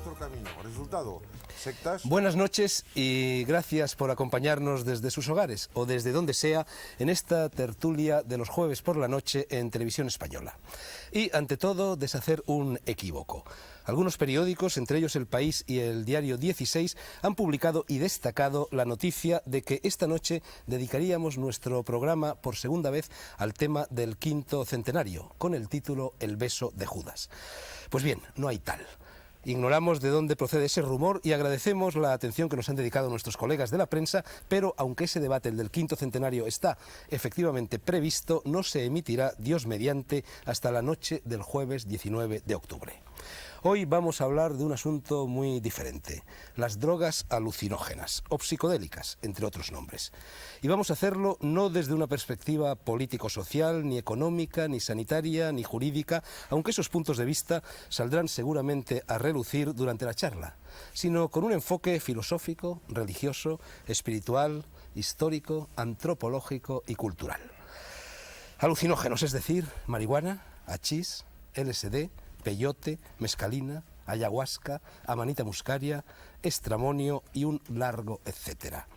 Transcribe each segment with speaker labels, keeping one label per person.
Speaker 1: otro camino. Resultado, sectas...
Speaker 2: Buenas noches y gracias por acompañarnos desde sus hogares o desde donde sea en esta tertulia de los jueves por la noche en Televisión Española. Y ante todo, deshacer un equívoco. Algunos periódicos, entre ellos El País y el diario 16, han publicado y destacado la noticia de que esta noche dedicaríamos nuestro programa por segunda vez al tema del quinto centenario, con el título El beso de Judas. Pues bien, no hay tal. Ignoramos de dónde procede ese rumor y agradecemos la atención que nos han dedicado nuestros colegas de la prensa, pero aunque ese debate, el del quinto centenario, está efectivamente previsto, no se emitirá, Dios mediante, hasta la noche del jueves 19 de octubre. Hoy vamos a hablar de un asunto muy diferente, las drogas alucinógenas o psicodélicas, entre otros nombres. Y vamos a hacerlo no desde una perspectiva político-social, ni económica, ni sanitaria, ni jurídica, aunque esos puntos de vista saldrán seguramente a relucir durante la charla, sino con un enfoque filosófico, religioso, espiritual, histórico, antropológico y cultural. Alucinógenos, es decir, marihuana, hachís, LSD, peyote, mescalina, ayahuasca, amanita muscaria, estramonio y un largo etcétera.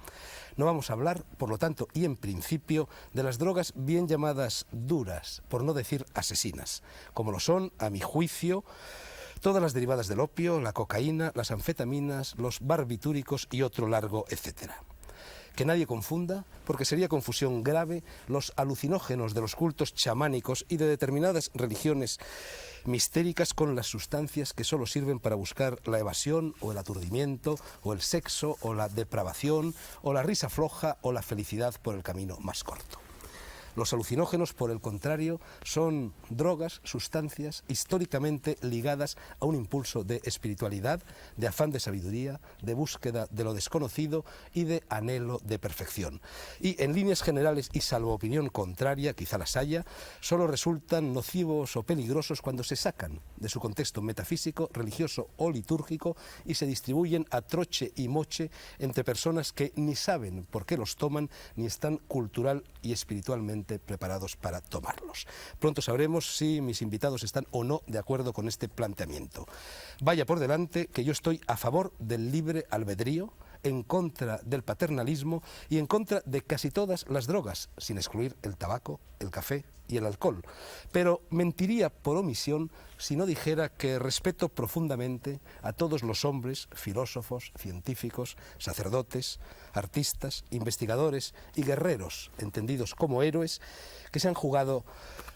Speaker 2: No vamos a hablar, por lo tanto, y en principio, de las drogas bien llamadas duras, por no decir asesinas, como lo son, a mi juicio, todas las derivadas del opio, la cocaína, las anfetaminas, los barbitúricos y otro largo etcétera. Que nadie confunda, porque sería confusión grave, los alucinógenos de los cultos chamánicos y de determinadas religiones mistéricas con las sustancias que solo sirven para buscar la evasión o el aturdimiento o el sexo o la depravación o la risa floja o la felicidad por el camino más corto. Los alucinógenos, por el contrario, son drogas, sustancias históricamente ligadas a un impulso de espiritualidad, de afán de sabiduría, de búsqueda de lo desconocido y de anhelo de perfección. Y en líneas generales, y salvo opinión contraria, quizá las haya, solo resultan nocivos o peligrosos cuando se sacan de su contexto metafísico, religioso o litúrgico y se distribuyen a troche y moche entre personas que ni saben por qué los toman ni están cultural y espiritualmente preparados para tomarlos. Pronto sabremos si mis invitados están o no de acuerdo con este planteamiento. Vaya por delante que yo estoy a favor del libre albedrío, en contra del paternalismo y en contra de casi todas las drogas, sin excluir el tabaco, el café y el alcohol. Pero mentiría por omisión si no dijera que respeto profundamente a todos los hombres, filósofos, científicos, sacerdotes, artistas, investigadores y guerreros, entendidos como héroes, que se han jugado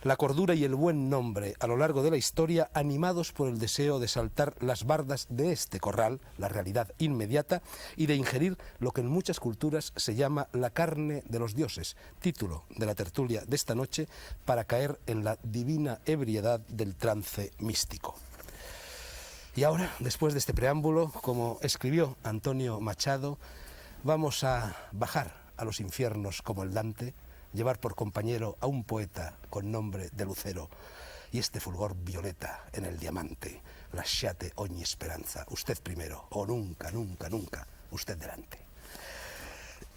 Speaker 2: la cordura y el buen nombre a lo largo de la historia, animados por el deseo de saltar las bardas de este corral, la realidad inmediata, y de ingerir lo que en muchas culturas se llama la carne de los dioses, título de la tertulia de esta noche, para caer en la divina ebriedad del trance místico. Y ahora, después de este preámbulo, como escribió Antonio Machado, vamos a bajar a los infiernos como el Dante, llevar por compañero a un poeta con nombre de Lucero y este fulgor violeta en el diamante, lasciate ogni speranza, usted primero, o nunca, nunca, nunca, usted delante.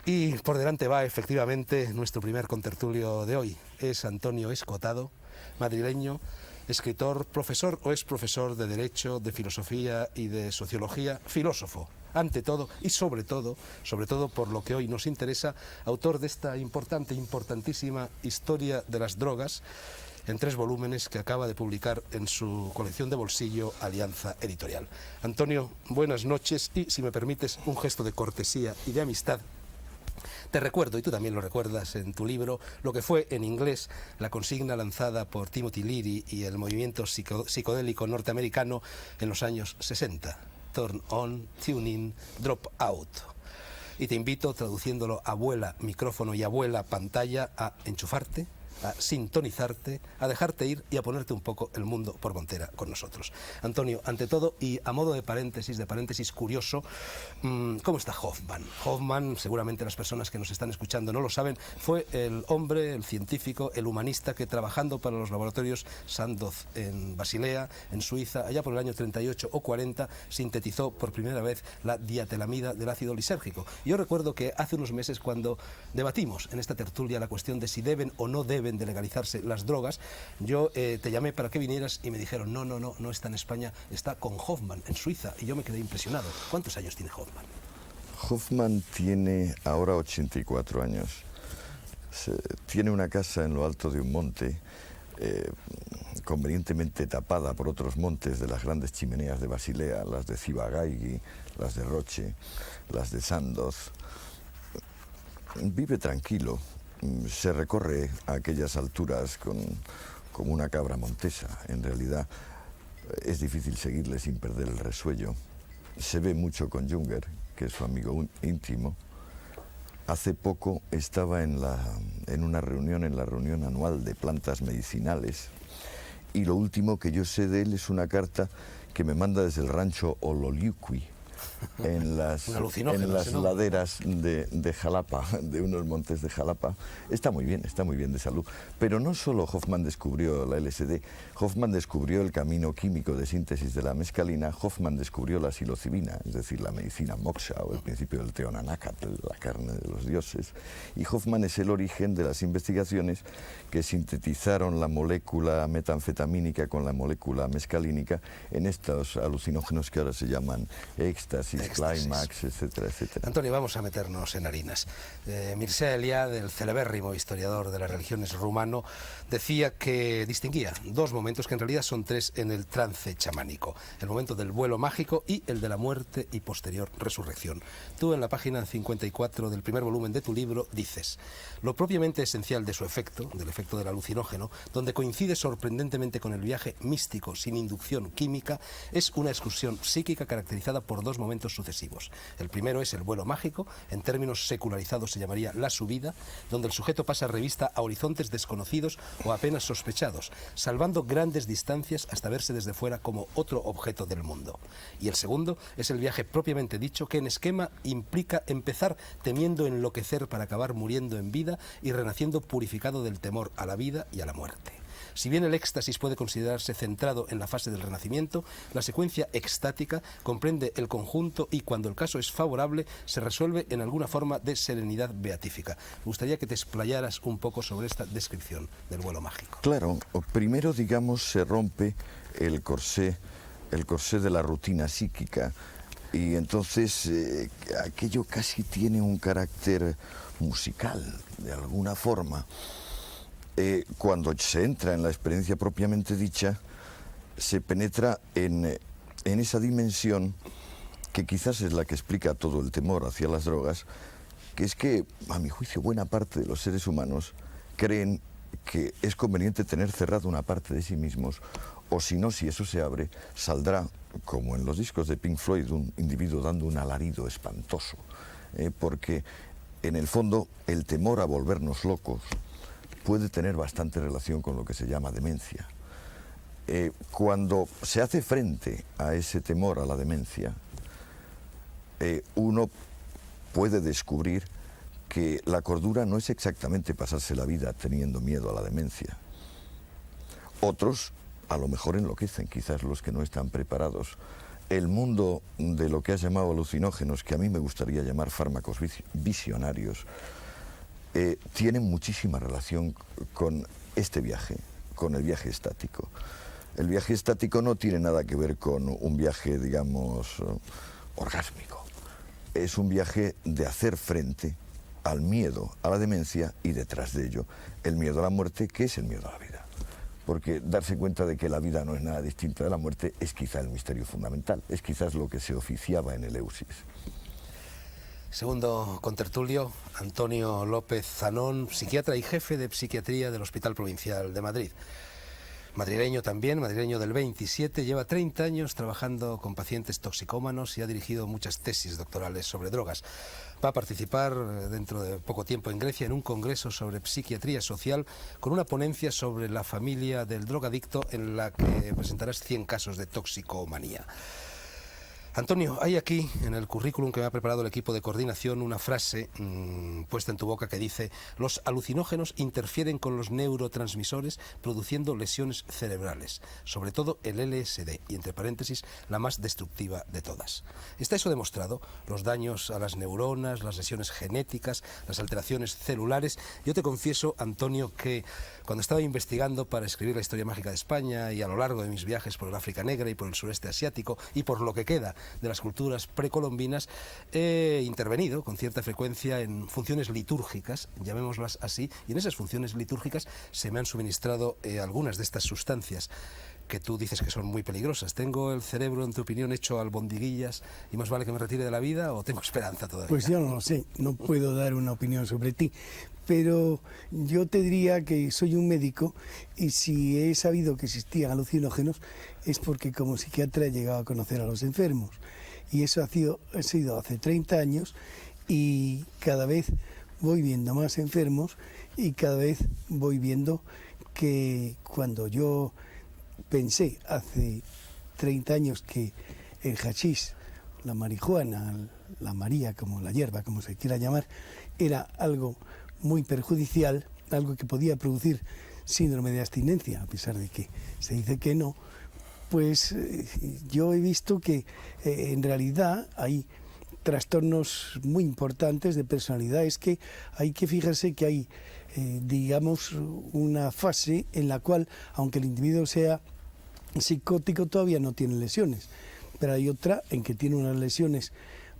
Speaker 2: Y por delante va efectivamente nuestro primer contertulio de hoy, es Antonio Escotado, madrileño, escritor, profesor o exprofesor de Derecho, de Filosofía y de Sociología, filósofo, ante todo y sobre todo por lo que hoy nos interesa, autor de esta importantísima historia de las drogas, en 3 volúmenes que acaba de publicar en su colección de bolsillo Alianza Editorial. Antonio, buenas noches y, si me permites, un gesto de cortesía y de amistad. Te recuerdo, y tú también lo recuerdas en tu libro, lo que fue en inglés la consigna lanzada por Timothy Leary y el movimiento psicodélico norteamericano en los años 60. Turn on, tune in, drop out. Y te invito, traduciéndolo abuela micrófono y abuela pantalla, a enchufarte, a sintonizarte, a dejarte ir y a ponerte un poco el mundo por montera con nosotros. Antonio, ante todo, y a modo de paréntesis curioso, ¿cómo está Hoffman? Hoffman, seguramente las personas que nos están escuchando no lo saben, fue el hombre, el científico, el humanista que, trabajando para los laboratorios Sandoz en Basilea, en Suiza, allá por el año 38 o 40, sintetizó por primera vez la diatelamida del ácido lisérgico. Yo recuerdo que hace unos meses, cuando debatimos en esta tertulia la cuestión de si deben o no deben deben de legalizarse las drogas, yo te llamé para que vinieras y me dijeron, no está en España, está con Hoffman en Suiza, y yo me quedé impresionado. ¿Cuántos años tiene Hoffman?
Speaker 3: Hoffman tiene ahora 84 años. Tiene una casa en lo alto de un monte, convenientemente tapada por otros montes de las grandes chimeneas de Basilea, las de Ciba-Geigy, las de Roche, las de Sandoz. Vive tranquilo, se recorre a aquellas alturas como una cabra montesa. En realidad es difícil seguirle sin perder el resuello. Se ve mucho con Junger, que es su amigo íntimo. Hace poco estaba en una reunión, en la reunión anual de plantas medicinales, y lo último que yo sé de él es una carta que me manda desde el rancho Ololiuqui, en las laderas de Jalapa, de unos montes de Jalapa. Está muy bien de salud. Pero no solo Hoffman descubrió la LSD, Hoffman descubrió el camino químico de síntesis de la mescalina, Hoffman descubrió la psilocibina, es decir, la medicina moksha o el principio del Teonanácatl, la carne de los dioses. Y Hoffman es el origen de las investigaciones que sintetizaron la molécula metanfetamínica con la molécula mescalínica en estos alucinógenos que ahora se llaman éxtasis, clímax, etcétera, etcétera.
Speaker 2: Antonio, vamos a meternos en harinas. Mircea Eliade, el celebérrimo historiador de las religiones rumano, decía que distinguía dos momentos, que en realidad son tres, en el trance chamánico: el momento del vuelo mágico y el de la muerte y posterior resurrección. Tú, en la página 54 del primer volumen de tu libro, dices: lo propiamente esencial de su efecto, del efecto del alucinógeno, donde coincide sorprendentemente con el viaje místico sin inducción química, es una excursión psíquica caracterizada por dos momentos sucesivos. El primero es el vuelo mágico, en términos secularizados se llamaría la subida, donde el sujeto pasa revista a horizontes desconocidos o apenas sospechados, salvando grandes distancias hasta verse desde fuera como otro objeto del mundo. Y el segundo es el viaje propiamente dicho, que en esquema implica empezar temiendo enloquecer para acabar muriendo en vida y renaciendo purificado del temor a la vida y a la muerte. Si bien el éxtasis puede considerarse centrado en la fase del renacimiento, la secuencia extática comprende el conjunto y, cuando el caso es favorable, se resuelve en alguna forma de serenidad beatífica. Me gustaría que te explayaras un poco sobre esta descripción del vuelo mágico.
Speaker 3: Claro, primero, digamos, se rompe el corsé de la rutina psíquica, y entonces aquello casi tiene un carácter musical, de alguna forma. Cuando se entra en la experiencia propiamente dicha, se penetra en esa dimensión que quizás es la que explica todo el temor hacia las drogas, que es que, a mi juicio, buena parte de los seres humanos creen que es conveniente tener cerrada una parte de sí mismos, o si no, si eso se abre, saldrá, como en los discos de Pink Floyd, un individuo dando un alarido espantoso, porque en el fondo el temor a volvernos locos puede tener bastante relación con lo que se llama demencia. Cuando se hace frente a ese temor a la demencia, uno puede descubrir que la cordura no es exactamente pasarse la vida teniendo miedo a la demencia. Otros a lo mejor enloquecen, quizás los que no están preparados. El mundo de lo que has llamado alucinógenos, que a mí me gustaría llamar fármacos visionarios, tienen muchísima relación con este viaje, con el viaje estático. El viaje estático no tiene nada que ver con un viaje, digamos, orgásmico. Es un viaje de hacer frente al miedo a la demencia y, detrás de ello, el miedo a la muerte, que es el miedo a la vida. Porque darse cuenta de que la vida no es nada distinta de la muerte es quizá el misterio fundamental, es quizás lo que se oficiaba en Eleusis.
Speaker 2: Segundo contertulio, Antonio López Zanón, psiquiatra y jefe de psiquiatría del Hospital Provincial de Madrid. Madrileño también, madrileño del 27, lleva 30 años trabajando con pacientes toxicómanos y ha dirigido muchas tesis doctorales sobre drogas. Va a participar dentro de poco tiempo en Grecia en un congreso sobre psiquiatría social con una ponencia sobre la familia del drogadicto en la que presentarás 100 casos de toxicomanía. Antonio, hay aquí en el currículum que me ha preparado el equipo de coordinación una frase puesta en tu boca que dice: los alucinógenos interfieren con los neurotransmisores produciendo lesiones cerebrales, sobre todo el LSD, y entre paréntesis, la más destructiva de todas. ¿Está eso demostrado? Los daños a las neuronas, las lesiones genéticas, las alteraciones celulares. Yo te confieso, Antonio, que cuando estaba investigando para escribir la historia mágica de España y a lo largo de mis viajes por el África Negra y por el sureste asiático y por lo que queda de las culturas precolombinas, he intervenido con cierta frecuencia en funciones litúrgicas, llamémoslas así, y en esas funciones litúrgicas se me han suministrado algunas de estas sustancias que tú dices que son muy peligrosas. ¿Tengo el cerebro, en tu opinión, hecho albondiguillas y más vale que me retire de la vida, o tengo esperanza todavía?
Speaker 4: Pues yo no lo sé, no puedo dar una opinión sobre ti, pero yo te diría que soy un médico y si he sabido que existían alucinógenos es porque como psiquiatra he llegado a conocer a los enfermos, y eso ha sido hace 30 años, y cada vez voy viendo más enfermos y cada vez voy viendo que cuando yo pensé hace 30 años que el hachís, la marihuana, la maría, como la hierba, como se quiera llamar, era algo muy perjudicial, algo que podía producir síndrome de abstinencia, a pesar de que se dice que no, pues yo he visto que en realidad hay trastornos muy importantes de personalidad. Es que hay que fijarse que hay, digamos, una fase en la cual, aunque el individuo sea psicótico, todavía no tiene lesiones, pero hay otra en que tiene unas lesiones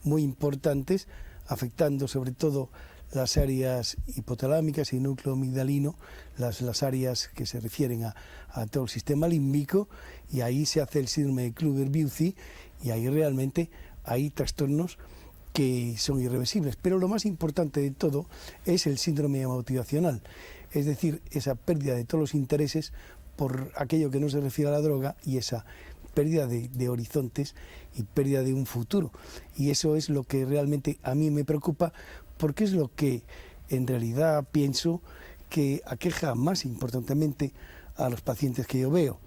Speaker 4: muy importantes, afectando sobre todo las áreas hipotalámicas y núcleo amigdalino, las áreas que se refieren a todo el sistema límbico, y ahí se hace el síndrome de Kluver-Bucy, y ahí realmente hay trastornos que son irreversibles. Pero lo más importante de todo es el síndrome motivacional, es decir, esa pérdida de todos los intereses por aquello que no se refiere a la droga, y esa pérdida de horizontes y pérdida de un futuro. Y eso es lo que realmente a mí me preocupa, porque es lo que en realidad pienso que aqueja más importantemente a los pacientes que yo veo.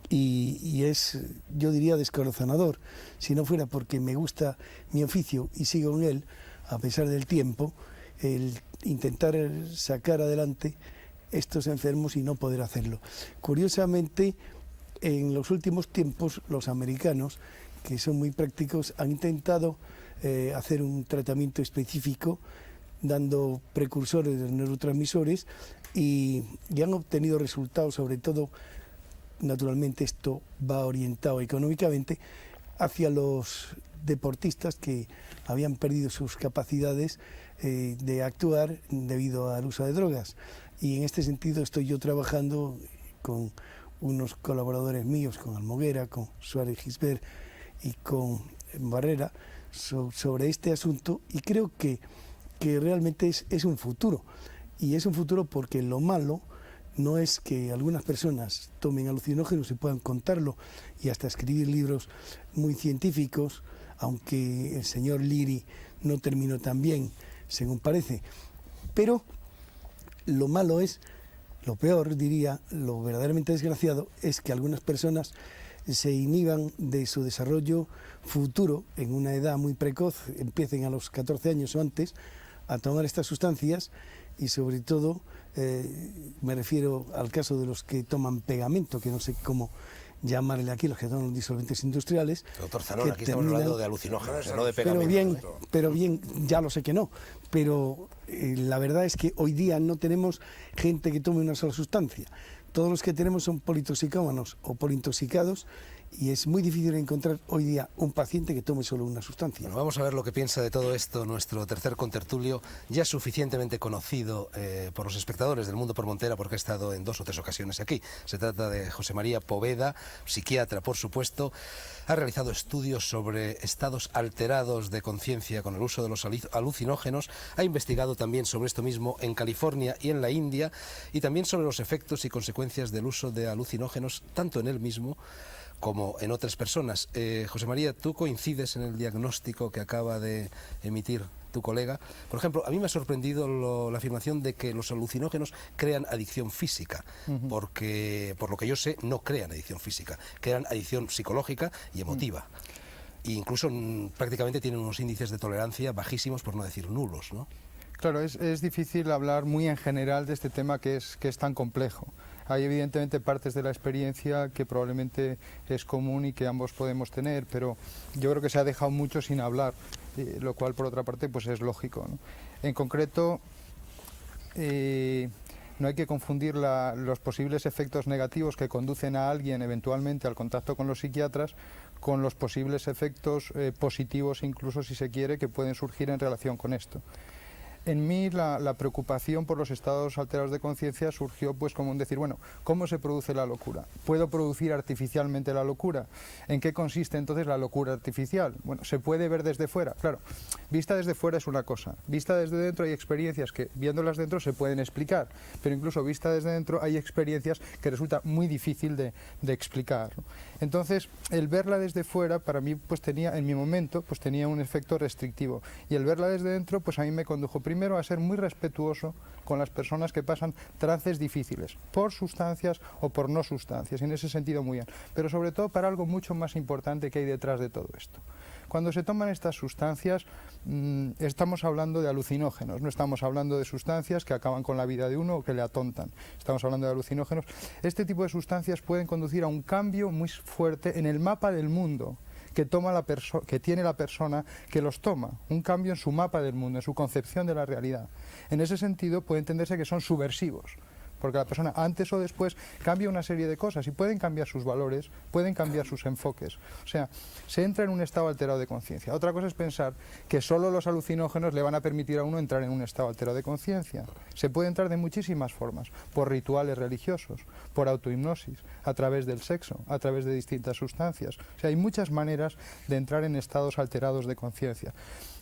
Speaker 4: Y es, yo diría, descorazonador. Si no fuera porque me gusta mi oficio y sigo en él, a pesar del tiempo, el intentar sacar adelante estos enfermos y no poder hacerlo. Curiosamente, en los últimos tiempos, los americanos, que son muy prácticos, han intentado hacer un tratamiento específico dando precursores de neurotransmisores y han obtenido resultados. Sobre todo, naturalmente esto va orientado económicamente hacia los deportistas que habían perdido sus capacidades de actuar debido al uso de drogas. Y en este sentido estoy yo trabajando con unos colaboradores míos, con Almoguera, con Suárez Gisbert y con Barrera, sobre este asunto, y creo que realmente es un futuro. Y es un futuro porque lo malo no es que algunas personas tomen alucinógenos y puedan contarlo y hasta escribir libros muy científicos, aunque el señor Liri no terminó tan bien, según parece. Pero lo malo es, lo peor diría, lo verdaderamente desgraciado, es que algunas personas se inhiban de su desarrollo futuro en una edad muy precoz, empiecen a los 14 años o antes a tomar estas sustancias, y sobre todo me refiero al caso de los que toman pegamento, que no sé cómo llamarle aquí, los que toman disolventes industriales.
Speaker 2: Doctor Zanón, aquí estamos hablando de alucinógenos, no de pegamento.
Speaker 4: Pero bien, ya lo sé que no, pero la verdad es que hoy día no tenemos gente que tome una sola sustancia. Todos los que tenemos son politoxicómanos o polintoxicados, y es muy difícil encontrar hoy día un paciente que tome solo una sustancia.
Speaker 2: Bueno, vamos a ver lo que piensa de todo esto nuestro tercer contertulio, ya suficientemente conocido por los espectadores del Mundo por Montera, porque ha estado en 2 o 3 ocasiones aquí. Se trata de José María Poveda, psiquiatra, por supuesto. Ha realizado estudios sobre estados alterados de conciencia con el uso de los alucinógenos. Ha investigado también sobre esto mismo en California y en la India, y también sobre los efectos y consecuencias del uso de alucinógenos, tanto en él mismo como en otras personas. José María, ¿tú coincides en el diagnóstico que acaba de emitir tu colega? Por ejemplo, a mí me ha sorprendido la afirmación de que los alucinógenos crean adicción física, porque, por lo que yo sé, no crean adicción física, crean adicción psicológica y emotiva. e incluso prácticamente tienen unos índices de tolerancia bajísimos, por no decir nulos, ¿no?
Speaker 5: Claro, es difícil hablar muy en general de este tema que es tan complejo. Hay evidentemente partes de la experiencia que probablemente es común y que ambos podemos tener, pero yo creo que se ha dejado mucho sin hablar, lo cual por otra parte pues es lógico, ¿no? En concreto, no hay que confundir los posibles efectos negativos que conducen a alguien eventualmente al contacto con los psiquiatras con los posibles efectos positivos, incluso si se quiere, que pueden surgir en relación con esto. En mí la preocupación por los estados alterados de conciencia surgió pues como un decir, bueno, ¿cómo se produce la locura? ¿Puedo producir artificialmente la locura? ¿En qué consiste entonces la locura artificial? Bueno, ¿se puede ver desde fuera? Claro, vista desde fuera es una cosa, vista desde dentro hay experiencias que viéndolas dentro se pueden explicar, pero incluso vista desde dentro hay experiencias que resulta muy difícil de explicar, ¿no? Entonces, el verla desde fuera para mí pues tenía, en mi momento, pues tenía un efecto restrictivo, y el verla desde dentro pues a mí me condujo primero a ser muy respetuoso con las personas que pasan trances difíciles, por sustancias o por no sustancias, y en ese sentido muy bien, pero sobre todo para algo mucho más importante que hay detrás de todo esto. Cuando se toman estas sustancias, estamos hablando de alucinógenos, no estamos hablando de sustancias que acaban con la vida de uno o que le atontan, estamos hablando de alucinógenos. Este tipo de sustancias pueden conducir a un cambio muy fuerte en el mapa del mundo que tiene la persona que los toma, un cambio en su mapa del mundo, en su concepción de la realidad. En ese sentido puede entenderse que son subversivos, porque la persona antes o después cambia una serie de cosas y pueden cambiar sus valores, pueden cambiar sus enfoques. O sea, se entra en un estado alterado de conciencia. Otra cosa es pensar que solo los alucinógenos le van a permitir a uno entrar en un estado alterado de conciencia. Se puede entrar de muchísimas formas, por rituales religiosos, por autohipnosis, a través del sexo, a través de distintas sustancias. O sea, hay muchas maneras de entrar en estados alterados de conciencia.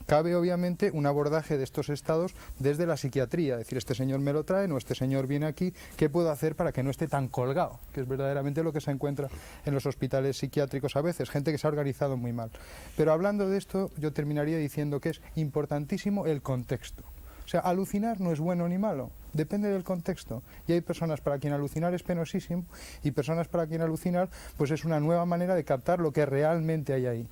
Speaker 5: Cabe obviamente un abordaje de estos estados desde la psiquiatría, es decir, este señor me lo trae, no, este señor viene aquí, ¿qué puedo hacer para que no esté tan colgado? Que es verdaderamente lo que se encuentra en los hospitales psiquiátricos a veces, gente que se ha organizado muy mal. Pero hablando de esto, yo terminaría diciendo que es importantísimo el contexto. O sea, alucinar no es bueno ni malo, depende del contexto. Y hay personas para quien alucinar es penosísimo y personas para quien alucinar pues es una nueva manera de captar lo que realmente hay ahí.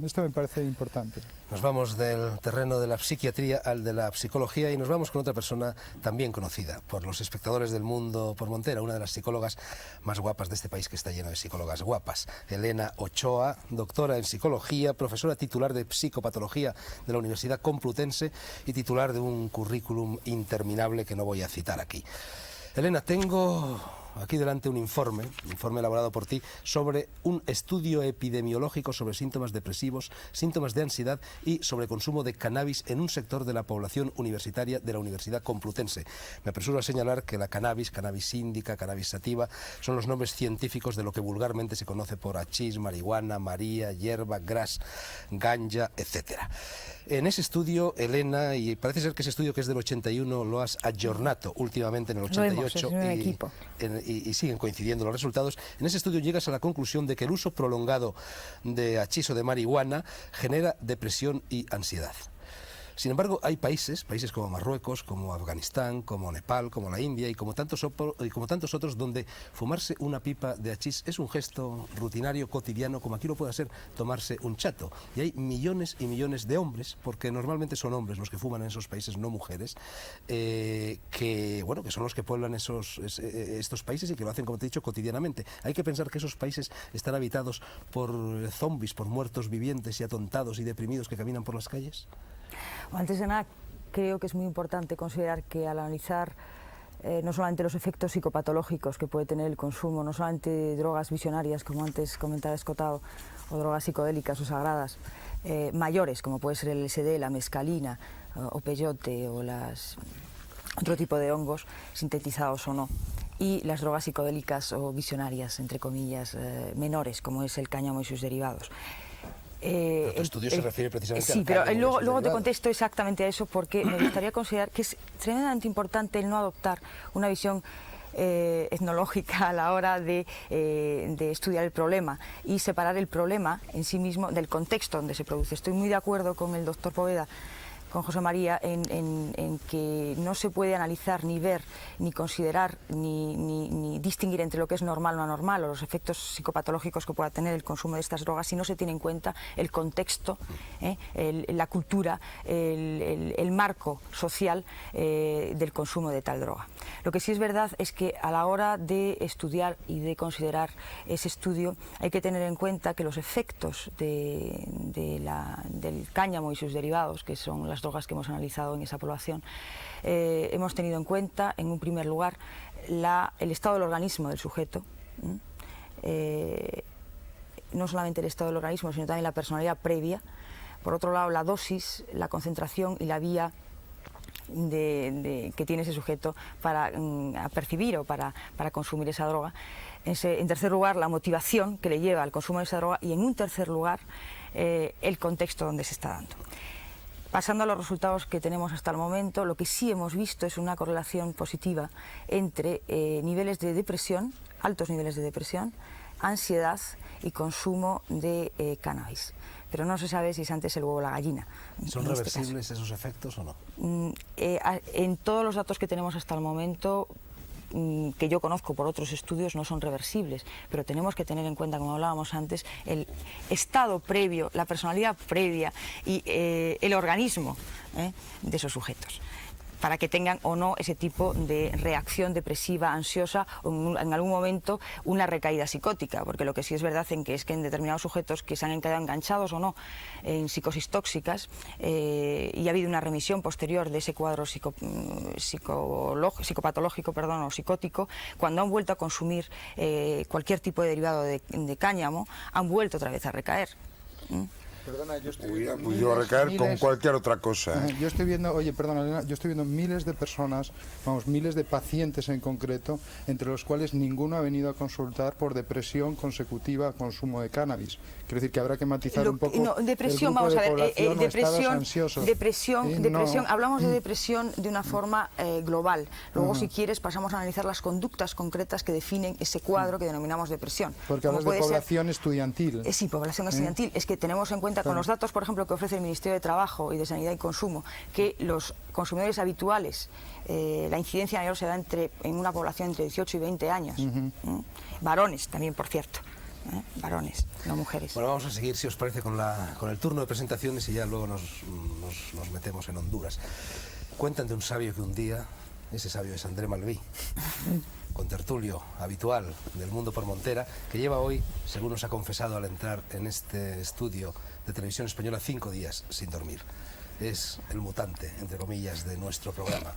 Speaker 5: Esto me parece importante.
Speaker 2: Nos vamos del terreno de la psiquiatría al de la psicología y nos vamos con otra persona también conocida por los espectadores del mundo por Montera, una de las psicólogas más guapas de este país que está lleno de psicólogas guapas. Elena Ochoa, doctora en psicología, profesora titular de psicopatología de la Universidad Complutense y titular de un currículum interminable que no voy a citar aquí. Elena, tengo aquí delante un informe elaborado por ti sobre un estudio epidemiológico sobre síntomas depresivos, síntomas de ansiedad y sobre consumo de cannabis en un sector de la población universitaria de la Universidad Complutense. Me apresuro a señalar que la cannabis, cannabis índica, cannabis sativa, son los nombres científicos de lo que vulgarmente se conoce por hachís, marihuana, maría, hierba, gras, ganja, etc. En ese estudio, Elena, y parece ser que ese estudio que es del 81 lo has aggiornato últimamente en el 88 y siguen coincidiendo los resultados. En ese estudio llegas a la conclusión de que el uso prolongado de hachís o de marihuana genera depresión y ansiedad. Sin embargo, hay países como Marruecos, como Afganistán, como Nepal, como la India y como tantos otros donde fumarse una pipa de hachís es un gesto rutinario, cotidiano, como aquí lo puede ser tomarse un chato. Y hay millones y millones de hombres, porque normalmente son hombres los que fuman en esos países, no mujeres, que son los que pueblan estos países y que lo hacen, como te he dicho, cotidianamente. Hay que pensar que esos países están habitados por zombies, por muertos vivientes y atontados y deprimidos que caminan por las calles.
Speaker 6: Antes de nada, creo que es muy importante considerar que al analizar no solamente los efectos psicopatológicos que puede tener el consumo, no solamente de drogas visionarias, como antes comentaba Escotado, o drogas psicodélicas o sagradas, mayores, como puede ser el LSD, la mescalina, o peyote, o otro tipo de hongos, sintetizados o no, y las drogas psicodélicas o visionarias, entre comillas, menores, como es el cáñamo y sus derivados.
Speaker 2: Tu estudio se refiere precisamente
Speaker 6: sí,
Speaker 2: al
Speaker 6: pero
Speaker 2: cáñamo
Speaker 6: luego te contesto exactamente a eso, porque me gustaría considerar que es tremendamente importante el no adoptar una visión etnológica a la hora de estudiar el problema y separar el problema en sí mismo del contexto donde se produce. Estoy muy de acuerdo con el doctor Poveda con José María en que no se puede analizar, ni ver, ni considerar, ni distinguir entre lo que es normal o no normal, o los efectos psicopatológicos que pueda tener el consumo de estas drogas, si no se tiene en cuenta el contexto, la cultura, el marco social del consumo de tal droga. Lo que sí es verdad es que a la hora de estudiar y de considerar ese estudio hay que tener en cuenta que los efectos del cáñamo y sus derivados, que son las drogas que hemos analizado en esa población, hemos tenido en cuenta, en un primer lugar, el estado del organismo del sujeto, no solamente el estado del organismo, sino también la personalidad previa. Por otro lado, la dosis, la concentración y la vía que tiene ese sujeto para percibir o para consumir esa droga. En tercer lugar, la motivación que le lleva al consumo de esa droga, y en un tercer lugar, el contexto donde se está dando. Pasando a los resultados que tenemos hasta el momento, lo que sí hemos visto es una correlación positiva entre niveles de depresión, altos niveles de depresión, ansiedad y consumo de cannabis. Pero no se sabe si es antes el huevo o la gallina.
Speaker 2: ¿Son reversibles esos efectos o no?
Speaker 6: En todos los datos que tenemos hasta el momento, que yo conozco por otros estudios, no son reversibles, pero tenemos que tener en cuenta, como hablábamos antes, el estado previo, la personalidad previa y el organismo de esos sujetos, para que tengan o no ese tipo de reacción depresiva, ansiosa, o en algún momento una recaída psicótica, porque lo que sí es verdad es que en determinados sujetos que se han quedado enganchados o no en psicosis tóxicas y ha habido una remisión posterior de ese cuadro psicopatológico o psicótico, cuando han vuelto a consumir cualquier tipo de derivado de cáñamo, han vuelto otra vez a recaer.
Speaker 5: Perdona, yo estoy viendo
Speaker 1: Pues yo a recaer con cualquier otra cosa.
Speaker 5: Yo estoy viendo, oye, perdona, Elena, yo estoy viendo miles de personas, vamos, miles de pacientes en concreto, entre los cuales ninguno ha venido a consultar por depresión consecutiva al consumo de cannabis. Quiero decir que habrá que matizar un poco.
Speaker 6: No, depresión, vamos a ver, depresión, hablamos de depresión de una forma global. Luego, si quieres, pasamos a analizar las conductas concretas que definen ese cuadro que denominamos depresión.
Speaker 5: Porque hablas de población estudiantil.
Speaker 6: Sí, población estudiantil. Es que tenemos en cuenta, con los datos, por ejemplo, que ofrece el Ministerio de Trabajo y de Sanidad y Consumo, que los consumidores habituales, la incidencia mayor se da en una población entre 18 y 20 años. Varones también, por cierto. Varones, no mujeres.
Speaker 2: Bueno, vamos a seguir, si os parece, con el turno de presentaciones y ya luego nos metemos en Honduras. Cuentan de un sabio que un día, ese sabio es André Malví, contertulio habitual del Mundo por Montera, que lleva hoy, según nos ha confesado al entrar en este estudio de televisión española, 5 días sin dormir. Es el mutante, entre comillas, de nuestro programa.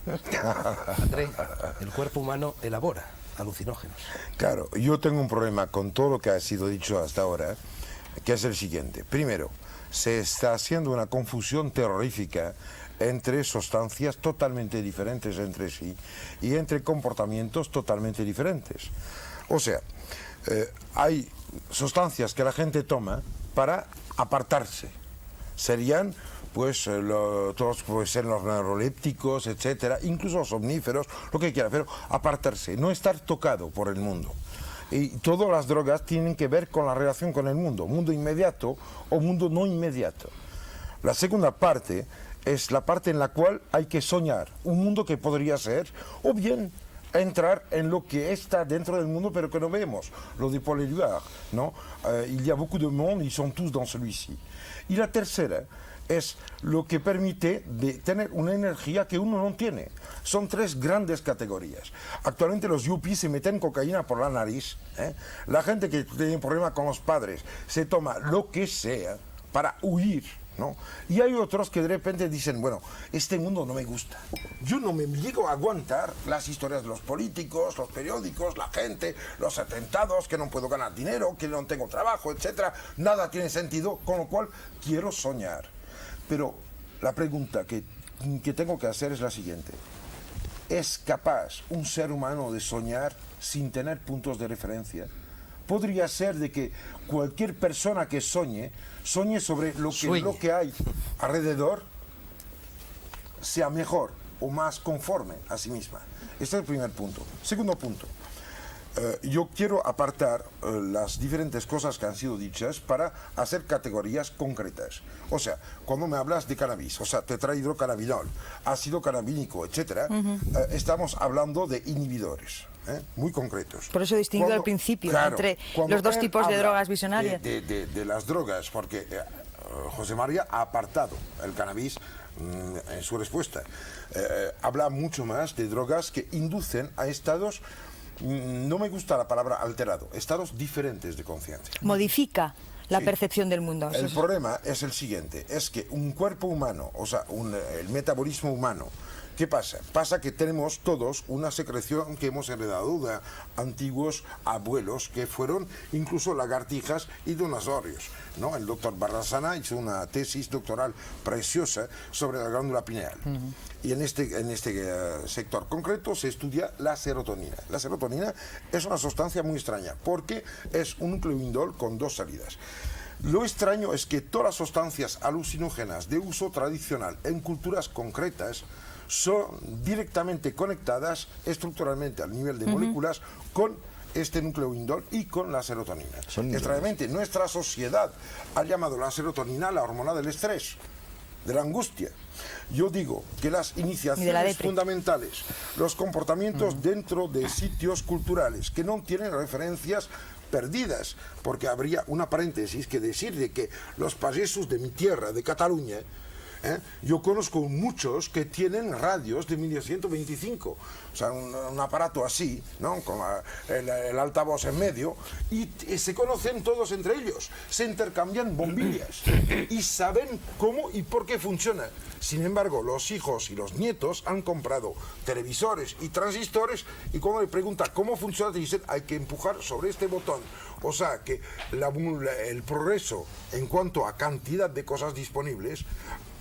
Speaker 2: André, el cuerpo humano elabora alucinógenos.
Speaker 7: Claro, yo tengo un problema con todo lo que ha sido dicho hasta ahora, que es el siguiente. Primero, se está haciendo una confusión terrorífica entre sustancias totalmente diferentes entre sí y entre comportamientos totalmente diferentes. O sea, hay sustancias que la gente toma para apartarse. Serían pues todos pueden ser los neurolépticos, etcétera, incluso los omníferos, lo que quiera, pero apartarse, no estar tocado por el mundo. Y todas las drogas tienen que ver con la relación con el mundo inmediato o mundo no inmediato. La segunda parte es la parte en la cual hay que soñar un mundo que podría ser, o bien entrar en lo que está dentro del mundo pero que no vemos, lo de Paul Éluard, ¿no? Il y a beaucoup de monde, ils sont tous dans celui-ci. Y la tercera es lo que permite de tener una energía que uno no tiene. Son 3 grandes categorías. Actualmente los yuppies se meten cocaína por la nariz. La gente que tiene problema con los padres se toma lo que sea para huir, ¿no? Y hay otros que de repente dicen, bueno, este mundo no me gusta. Yo no me llego a aguantar las historias de los políticos, los periódicos, la gente, los atentados, que no puedo ganar dinero, que no tengo trabajo, etcétera. Nada tiene sentido, con lo cual quiero soñar. Pero la pregunta que tengo que hacer es la siguiente. ¿Es capaz un ser humano de soñar sin tener puntos de referencia? Podría ser de que cualquier persona que sueñe sobre lo que hay alrededor, sea mejor o más conforme a sí misma. Este es el primer punto. Segundo punto. yo quiero apartar las diferentes cosas que han sido dichas para hacer categorías concretas. O sea, cuando me hablas de cannabis, o sea, tetrahidrocannabinol, ácido cannabínico, etcétera, estamos hablando de inhibidores. Muy concretos.
Speaker 6: Por eso he distinguido al principio entre los dos tipos de drogas visionarias.
Speaker 7: De las drogas, porque José María ha apartado el cannabis en su respuesta. Habla mucho más de drogas que inducen a estados, no me gusta la palabra alterado, estados diferentes de conciencia.
Speaker 6: Modifica la
Speaker 7: Sí.
Speaker 6: percepción del mundo.
Speaker 7: El problema es el siguiente, es que un cuerpo humano, o sea, el metabolismo humano, ¿qué pasa? Pasa que tenemos todos una secreción que hemos heredado de antiguos abuelos que fueron incluso lagartijas y dinosaurios, ¿no? El doctor Barrasana hizo una tesis doctoral preciosa sobre la glándula pineal. Y en este sector concreto se estudia la serotonina. La serotonina es una sustancia muy extraña porque es un nucleoindol con dos salidas. Lo extraño es que todas las sustancias alucinógenas de uso tradicional en culturas concretas son directamente conectadas estructuralmente al nivel de moléculas con este nucleoindol y con la serotonina. Extrañamente, nuestra sociedad ha llamado la serotonina la hormona del estrés, de la angustia. Yo digo que las iniciaciones fundamentales, los comportamientos dentro de sitios culturales que no tienen referencias perdidas, porque habría una paréntesis que decir de que los pagesos de mi tierra, de Cataluña, yo conozco muchos que tienen radios de 1125, o sea, un aparato así, ¿no? Con el altavoz en medio, y se conocen todos entre ellos, se intercambian bombillas y saben cómo y por qué funciona. Sin embargo, los hijos y los nietos han comprado televisores y transistores y cuando le preguntan cómo funciona, te dicen hay que empujar sobre este botón. O sea que el progreso en cuanto a cantidad de cosas disponibles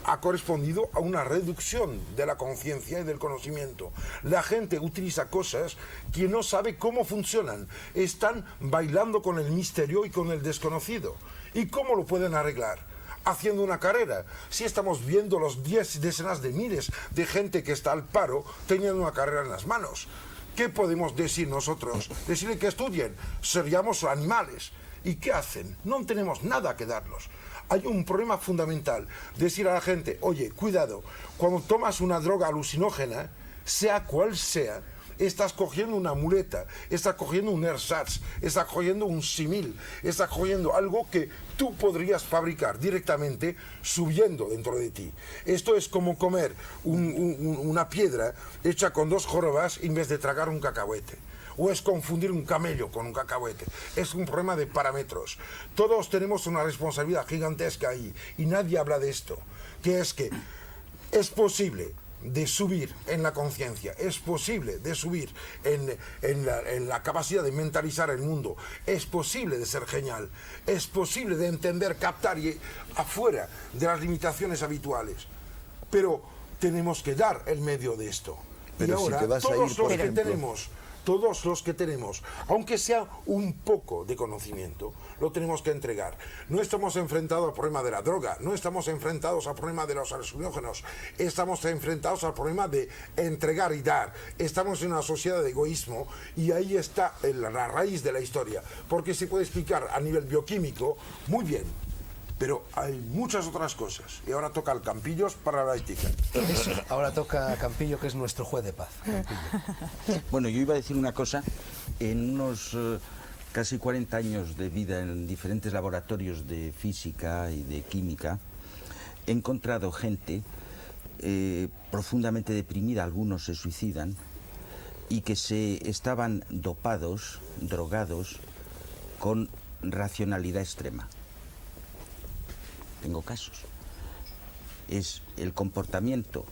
Speaker 7: ha correspondido a una reducción de la conciencia y del conocimiento. La gente utiliza cosas que no sabe cómo funcionan. Están bailando con el misterio y con el desconocido. ¿Y cómo lo pueden arreglar? Haciendo una carrera. Si estamos viendo los decenas de miles de gente que está al paro teniendo una carrera en las manos. ¿Qué podemos decir nosotros? Decirle que estudien. Seríamos animales. ¿Y qué hacen? No tenemos nada que darlos. Hay un problema fundamental, decir a la gente, oye, cuidado, cuando tomas una droga alucinógena, sea cual sea, estás cogiendo una muleta, estás cogiendo un ersatz, estás cogiendo un simil, estás cogiendo algo que tú podrías fabricar directamente subiendo dentro de ti. Esto es como comer una piedra hecha con dos jorobas en vez de tragar un cacahuete. O es confundir un camello con un cacahuete. Es un problema de parámetros. Todos tenemos una responsabilidad gigantesca ahí y nadie habla de esto, que es que es posible de subir en la conciencia, es posible de subir en la capacidad de mentalizar el mundo, es posible de ser genial, es posible de entender, captar y afuera de las limitaciones habituales, pero tenemos que dar el medio de esto.
Speaker 3: Pero
Speaker 7: y ahora
Speaker 3: si te vas a
Speaker 7: todos
Speaker 3: ir, por
Speaker 7: los que
Speaker 3: ejemplo,
Speaker 7: todos los que tenemos, aunque sea un poco de conocimiento, lo tenemos que entregar. No estamos enfrentados al problema de la droga, no estamos enfrentados al problema de los alucinógenos, estamos enfrentados al problema de entregar y dar. Estamos en una sociedad de egoísmo y ahí está la raíz de la historia, porque se puede explicar a nivel bioquímico muy bien, pero hay muchas otras cosas. Y ahora toca al Campillos para la ética.
Speaker 2: Eso, ahora toca a Campillo, que es nuestro juez de paz.
Speaker 8: Bueno, yo iba a decir una cosa. En unos casi 40 años de vida en diferentes laboratorios de física y de química, he encontrado gente profundamente deprimida, algunos se suicidan, y que se estaban dopados, drogados, con racionalidad extrema. Tengo casos. Es el comportamiento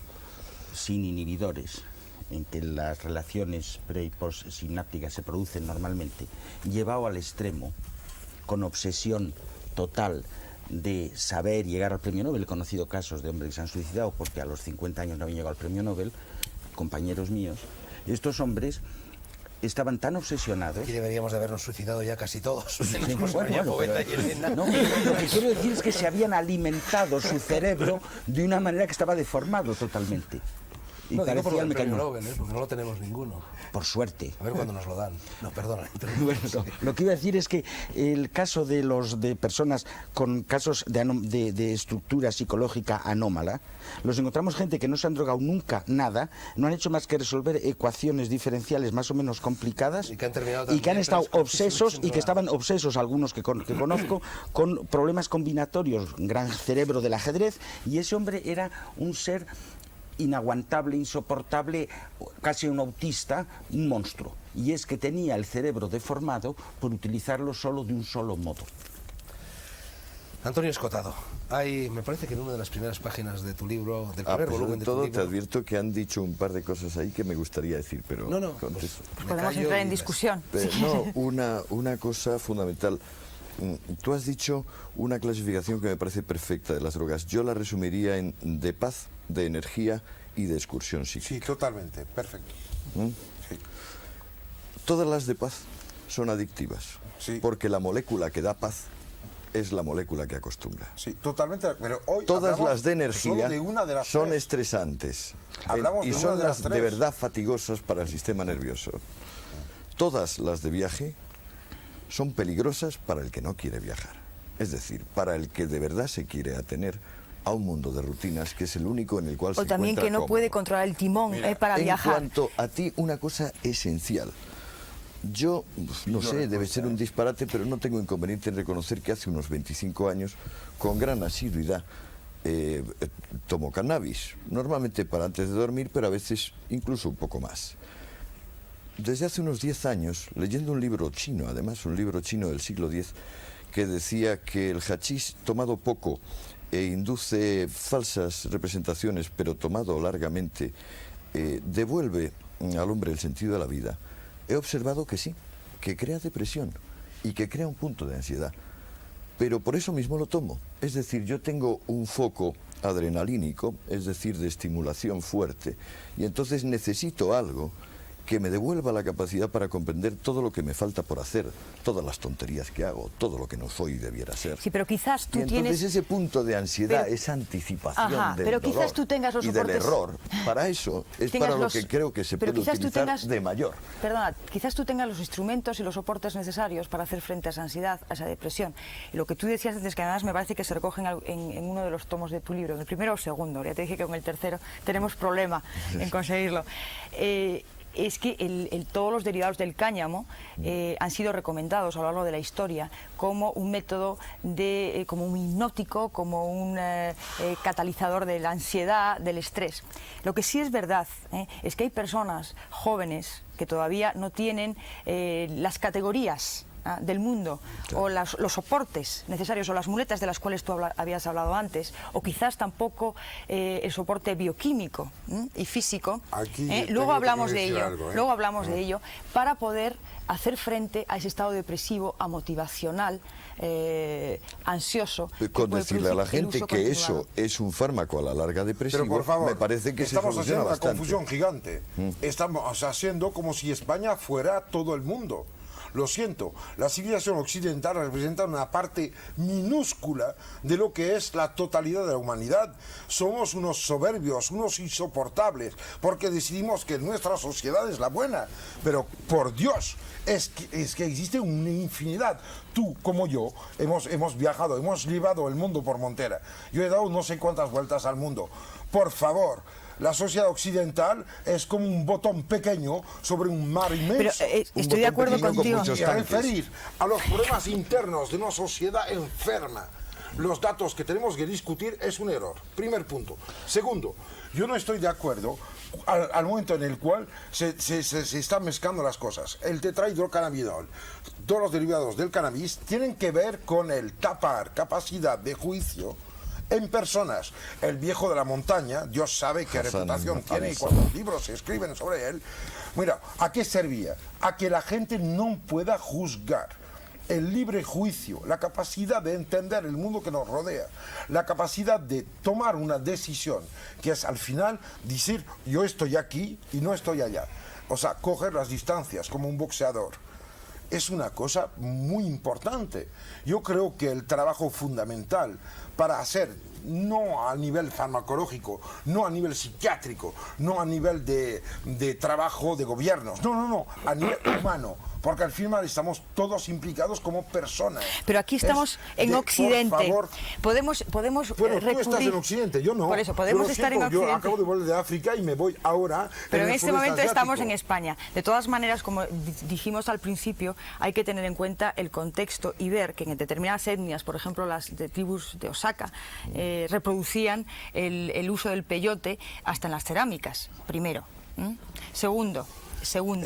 Speaker 8: sin inhibidores, en que las relaciones pre y post sinápticas se producen normalmente, llevado al extremo, con obsesión total de saber llegar al premio Nobel. He conocido casos de hombres que se han suicidado porque a los 50 años no habían llegado al premio Nobel, compañeros míos. Estos hombres estaban tan obsesionados.
Speaker 2: Aquí deberíamos de habernos suicidado ya casi todos.
Speaker 8: Sí, bueno, pero lo que quiero decir es que se habían alimentado su cerebro de una manera que estaba deformado totalmente. y
Speaker 2: No, digo por
Speaker 8: parecía el
Speaker 2: el premio
Speaker 8: mecanismo.
Speaker 2: Nobel, porque no lo tenemos ninguno.
Speaker 8: Por suerte.
Speaker 2: A ver cuándo nos lo dan. No, perdona.
Speaker 8: Bueno, no, lo que iba a decir es que el caso de personas con casos de estructura psicológica anómala, los encontramos gente que no se han drogado nunca nada, no han hecho más que resolver ecuaciones diferenciales más o menos complicadas
Speaker 2: Y que han terminado
Speaker 8: y que han
Speaker 2: también,
Speaker 8: estado
Speaker 2: pero es que
Speaker 8: obsesos
Speaker 2: sin
Speaker 8: y que
Speaker 2: droga.
Speaker 8: estaban obsesos, algunos que conozco, con problemas combinatorios, gran cerebro del ajedrez, y ese hombre era un ser inaguantable, insoportable, casi un autista, un monstruo. Y es que tenía el cerebro deformado por utilizarlo solo de un solo modo.
Speaker 2: Antonio Escotado, me parece que en una de las primeras páginas de tu libro, del primer
Speaker 3: Sobre
Speaker 2: volumen de tu
Speaker 3: todo
Speaker 2: libro...
Speaker 3: te advierto que han dicho un par de cosas ahí que me gustaría decir, pero
Speaker 2: No,
Speaker 3: contesto.
Speaker 2: me
Speaker 6: Podemos
Speaker 2: callo
Speaker 6: entrar en
Speaker 2: y
Speaker 6: discusión.
Speaker 3: No, una cosa fundamental. Tú has dicho una clasificación que me parece perfecta de las drogas. Yo la resumiría en de paz, de energía y de excursión
Speaker 7: Sí,
Speaker 3: psíquica.
Speaker 7: totalmente, perfecto. Sí.
Speaker 3: Todas las de paz son adictivas,
Speaker 7: Sí.
Speaker 3: porque la molécula que da paz es la molécula que acostumbra.
Speaker 7: Sí, totalmente, pero hoy
Speaker 3: Todas
Speaker 7: hablamos
Speaker 3: las de energía
Speaker 7: solo de una de las
Speaker 3: son
Speaker 7: tres.
Speaker 3: estresantes
Speaker 7: Hablamos
Speaker 3: y
Speaker 7: de una
Speaker 3: son
Speaker 7: de las
Speaker 3: de
Speaker 7: tres.
Speaker 3: verdad fatigosas para el sistema nervioso. Todas las de viaje son peligrosas para el que no quiere viajar. Es decir, para el que de verdad se quiere atener a un mundo de rutinas que es el único en el cual se
Speaker 6: O también
Speaker 3: encuentra
Speaker 6: que no
Speaker 3: cómodo.
Speaker 6: puede controlar el timón para
Speaker 3: En
Speaker 6: viajar.
Speaker 3: cuanto a ti, una cosa esencial. Yo, no sé, debe ser un disparate, pero no tengo inconveniente en reconocer que hace unos 25 años, con gran asiduidad, tomo cannabis. Normalmente para antes de dormir, pero a veces incluso un poco más. Desde hace unos 10 años, leyendo un libro chino, además un libro chino del siglo X, que decía que el hachís tomado poco induce falsas representaciones, pero tomado largamente, devuelve al hombre el sentido de la vida. He observado que sí, que crea depresión y que crea un punto de ansiedad. Pero por eso mismo lo tomo. Es decir, yo tengo un foco adrenalínico, es decir, de estimulación fuerte, y entonces necesito algo que me devuelva la capacidad para comprender todo lo que me falta por hacer, todas las tonterías que hago, todo lo que no soy y debiera ser.
Speaker 6: Sí, pero quizás tú
Speaker 3: Y entonces
Speaker 6: tienes...
Speaker 3: ese punto de ansiedad,
Speaker 6: Pero-
Speaker 3: esa anticipación
Speaker 6: Ajá,
Speaker 3: del
Speaker 6: pero quizás
Speaker 3: dolor
Speaker 6: tú tengas los
Speaker 3: y del
Speaker 6: soportes-
Speaker 3: error, para eso es
Speaker 6: tengas
Speaker 3: para lo
Speaker 6: los-
Speaker 3: que creo que se
Speaker 6: pero
Speaker 3: puede
Speaker 6: quizás tú
Speaker 3: utilizar
Speaker 6: tengas-
Speaker 3: de mayor.
Speaker 6: Perdona, quizás tú tengas los instrumentos y los soportes necesarios para hacer frente a esa ansiedad, a esa depresión. Y lo que tú decías antes, que además me parece que se recoge en uno de los tomos de tu libro, en el primero o segundo, ya te dije que con el tercero tenemos problema en conseguirlo. Es que todos los derivados del cáñamo han sido recomendados a lo largo de la historia como un método como un hipnótico, como un catalizador de la ansiedad, del estrés. Lo que sí es verdad es que hay personas jóvenes que todavía no tienen las categorías del mundo, o los soportes necesarios, o las muletas de las cuales tú habías hablado antes, o quizás tampoco el soporte bioquímico y físico.
Speaker 7: Aquí
Speaker 6: Luego
Speaker 7: tengo
Speaker 6: hablamos
Speaker 7: que
Speaker 6: de
Speaker 7: decir
Speaker 6: ello,
Speaker 7: algo,
Speaker 6: luego hablamos de ello, para poder hacer frente a ese estado depresivo, amotivacional, ansioso. que
Speaker 3: Con
Speaker 6: puede
Speaker 3: decirle a la
Speaker 6: producir el
Speaker 3: gente
Speaker 6: uso
Speaker 3: que
Speaker 6: continuado.
Speaker 3: eso es un fármaco a la larga depresivo,
Speaker 7: Pero por favor,
Speaker 3: me parece que
Speaker 7: estamos
Speaker 3: se
Speaker 7: haciendo
Speaker 3: soluciona
Speaker 7: una
Speaker 3: bastante.
Speaker 7: confusión gigante. Estamos haciendo como si España fuera todo el mundo. Lo siento, la civilización occidental representa una parte minúscula de lo que es la totalidad de la humanidad. Somos unos soberbios, unos insoportables, porque decidimos que nuestra sociedad es la buena. Pero, por Dios, es que existe una infinidad. Tú, como yo, hemos viajado, hemos llevado el mundo por montera. Yo he dado no sé cuántas vueltas al mundo. Por favor, la sociedad occidental es como un botón pequeño sobre un mar inmenso.
Speaker 6: Pero estoy de acuerdo
Speaker 3: pequeño con
Speaker 6: contigo.
Speaker 3: muchos
Speaker 7: Y a
Speaker 3: tanques.
Speaker 7: referir a los problemas internos de una sociedad enferma, los datos que tenemos que discutir es un error. Primer punto. Segundo, yo no estoy de acuerdo al momento en el cual se están mezclando las cosas. El tetrahidrocannabinol, todos los derivados del cannabis tienen que ver con el tapar capacidad de juicio en personas. El viejo de la montaña, Dios sabe qué
Speaker 3: Hassan
Speaker 7: reputación tiene y
Speaker 3: Ali
Speaker 7: cuántos libros se escriben sobre él. Mira, ¿a qué servía? A que la gente no pueda juzgar. El libre juicio, la capacidad de entender el mundo que nos rodea, la capacidad de tomar una decisión, que es al final decir, yo estoy aquí y no estoy allá. O sea, coger las distancias como un boxeador. Es una cosa muy importante. Yo creo que el trabajo fundamental para hacer no a nivel farmacológico, no a nivel psiquiátrico, no a nivel de trabajo de gobiernos, no, a nivel humano. Porque al final estamos todos implicados como personas.
Speaker 6: Pero aquí estamos en Occidente.
Speaker 7: Por favor.
Speaker 6: Podemos
Speaker 7: Bueno, tú estás en Occidente, yo no.
Speaker 6: Por eso, podemos
Speaker 7: Yo lo
Speaker 6: estar en
Speaker 7: siento,
Speaker 6: Occidente.
Speaker 7: Yo acabo de volver de África y me voy ahora.
Speaker 6: Pero en
Speaker 7: el
Speaker 6: este
Speaker 7: sudeste
Speaker 6: momento estamos en
Speaker 7: asiático.
Speaker 6: España. De todas maneras, como dijimos al principio, hay que tener en cuenta el contexto y ver que en determinadas etnias, por ejemplo las de tribus de Osaka, reproducían el uso del peyote hasta en las cerámicas, primero. Segundo,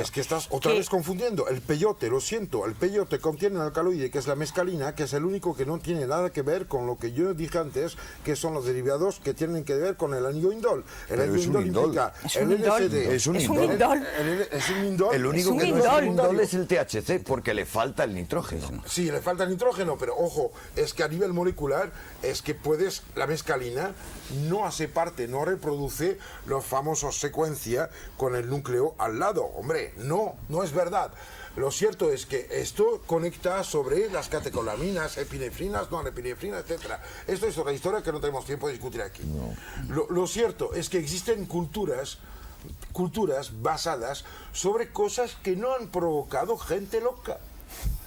Speaker 7: Es que estás otra vez confundiendo. El peyote, lo siento, el peyote contiene un alcaloide que es la mescalina, que es el único que no tiene nada que ver con lo que yo dije antes, que son los derivados que tienen que ver con el anillo indol. El
Speaker 3: Pero
Speaker 7: anillo
Speaker 3: es un
Speaker 7: indol
Speaker 3: indol.
Speaker 7: implica
Speaker 6: Es
Speaker 7: el
Speaker 6: un indol.
Speaker 7: LSD.
Speaker 3: Es un
Speaker 6: Es un
Speaker 3: indol.
Speaker 6: indol.
Speaker 7: Es un indol.
Speaker 3: El único
Speaker 6: Es un
Speaker 3: que no es
Speaker 6: indol.
Speaker 3: un indol es el THC, porque le falta el nitrógeno.
Speaker 7: Sí, le falta nitrógeno, pero ojo, es que a nivel molecular es que la mescalina no hace parte, no reproduce los famosos secuencia con el núcleo al lado. Hombre, no es verdad. Lo cierto es que esto conecta sobre las catecolaminas, epinefrinas, no epinefrinas, etcétera. Esto es otra historia que no tenemos tiempo de discutir aquí. Lo cierto es que existen culturas basadas sobre cosas que no han provocado gente loca.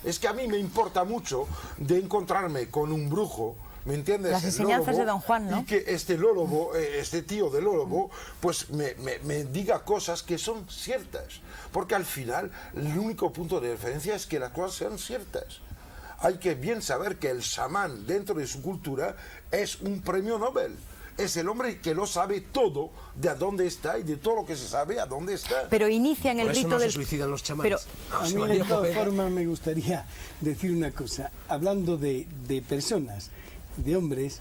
Speaker 7: Es que a mí me importa mucho de encontrarme con un brujo, ¿me entiendes?
Speaker 6: Las enseñanzas
Speaker 7: Lólobo,
Speaker 6: de Don Juan, ¿no?
Speaker 7: Y que este tío de Lólobo, pues me diga cosas que son ciertas. Porque al final, el único punto de referencia es que las cosas sean ciertas. Hay que bien saber que el chamán, dentro de su cultura, es un premio Nobel. Es el hombre que lo sabe todo de a dónde está y de todo lo que se sabe a dónde está.
Speaker 6: Pero inician el
Speaker 2: Por eso
Speaker 6: rito
Speaker 2: no
Speaker 6: del...
Speaker 2: se suicidan los chamanes.
Speaker 6: Pero
Speaker 4: A mí, de todas formas, me gustaría decir una cosa. Hablando de personas, de hombres,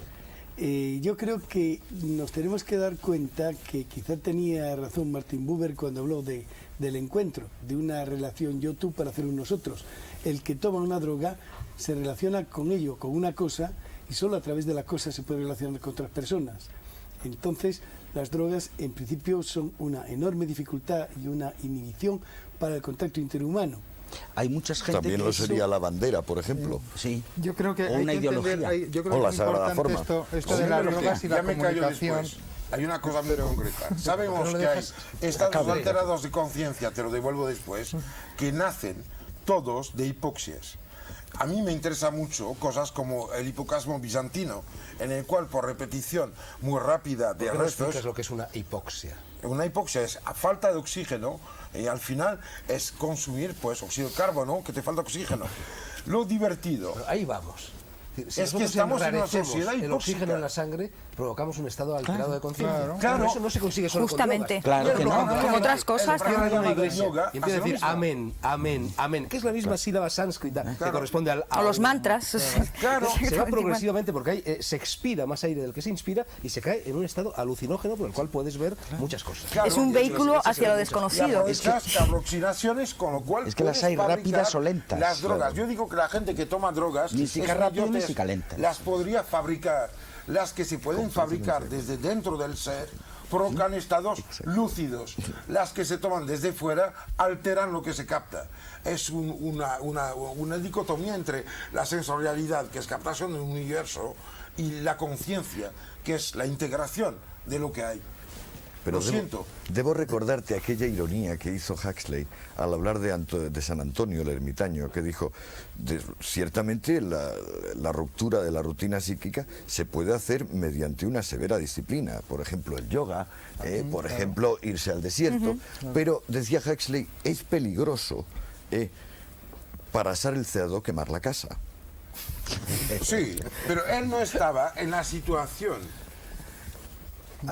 Speaker 4: yo creo que nos tenemos que dar cuenta que quizá tenía razón Martin Buber cuando habló del encuentro, de una relación yo-tú para hacer un nosotros. El que toma una droga se relaciona con ello, con una cosa, y solo a través de la cosa se puede relacionar con otras personas. Entonces, las drogas en principio son una enorme dificultad y una inhibición para el contacto interhumano.
Speaker 8: Hay mucha gente
Speaker 3: También
Speaker 8: que
Speaker 3: lo
Speaker 8: eso-
Speaker 3: sería la bandera, por ejemplo.
Speaker 8: Sí.
Speaker 5: Yo creo que
Speaker 8: O
Speaker 5: hay
Speaker 8: una
Speaker 5: que
Speaker 8: ideología.
Speaker 5: entender, yo creo
Speaker 3: O
Speaker 5: que
Speaker 3: la
Speaker 5: es
Speaker 3: sagrada
Speaker 5: importante
Speaker 3: forma.
Speaker 5: esto de las
Speaker 7: Pero
Speaker 5: drogas
Speaker 7: que
Speaker 5: y la
Speaker 7: ya me callo
Speaker 5: comunicación.
Speaker 7: después. Hay una cosa muy concreta. Sabemos
Speaker 2: no
Speaker 7: que hay estados
Speaker 2: acabe.
Speaker 7: alterados de conciencia, te lo devuelvo después, que nacen todos de hipoxias. A mí me interesa mucho cosas como el hipocasmo bizantino, en el cual por repetición muy rápida de
Speaker 2: ¿Por qué no
Speaker 7: restos,
Speaker 2: explicas lo que es una hipoxia?
Speaker 7: una hipoxia es a falta de oxígeno y al final es consumir pues óxido de carbono, que te falta oxígeno. Lo divertido
Speaker 2: Ahí vamos. Si
Speaker 7: Es que
Speaker 2: nosotros
Speaker 7: estamos en una
Speaker 2: enrarecemos
Speaker 7: sociedad
Speaker 2: el
Speaker 7: hipóxica.
Speaker 2: oxígeno en la sangre, provocamos un estado alterado de conciencia.
Speaker 7: Claro.
Speaker 2: Pero eso no se consigue solo
Speaker 6: Justamente.
Speaker 2: con drogas.
Speaker 8: Claro que no.
Speaker 6: Como otras cosas,
Speaker 7: el programa
Speaker 2: Hay una
Speaker 7: de
Speaker 2: iglesia
Speaker 7: yoga
Speaker 2: y empieza a
Speaker 7: hace lo
Speaker 2: decir
Speaker 7: mismo.
Speaker 2: amén, amén, amén, que es la misma sílaba sánscrita que corresponde al
Speaker 6: o los
Speaker 2: aum.
Speaker 6: mantras.
Speaker 7: Claro.
Speaker 2: Se va progresivamente porque hay, se expira más aire del que se inspira y se cae en un estado alucinógeno por el cual puedes ver muchas cosas.
Speaker 7: Claro.
Speaker 6: Es un vehículo hacia lo
Speaker 7: Y
Speaker 6: desconocido.
Speaker 7: aprovechas carboxilaciones, con lo cual
Speaker 8: Es que las
Speaker 7: puedes
Speaker 8: hay
Speaker 7: fabricar
Speaker 8: rápidas o lentas,
Speaker 7: Las drogas.
Speaker 8: claro.
Speaker 7: Yo digo que la gente que toma drogas
Speaker 8: Ni
Speaker 7: es
Speaker 8: siquiera rápido ni
Speaker 7: idiotez.
Speaker 8: siquiera lentas.
Speaker 7: Las podría fabricar. Las que se pueden fabricar desde dentro del ser provocan estados lúcidos. Las que se toman desde fuera alteran lo que se capta. Es una dicotomía entre la sensorialidad, que es captación de un universo, y la conciencia, que es la integración de lo que hay.
Speaker 3: Pero
Speaker 7: Lo siento.
Speaker 3: debo recordarte aquella ironía que hizo Huxley al hablar de San Antonio, el ermitaño, que dijo, ciertamente la ruptura de la rutina psíquica se puede hacer mediante una severa disciplina, por ejemplo el yoga, por ejemplo irse al desierto, pero decía Huxley, es peligroso para asar el cerdo quemar la casa.
Speaker 7: Sí, pero él no estaba en la situación.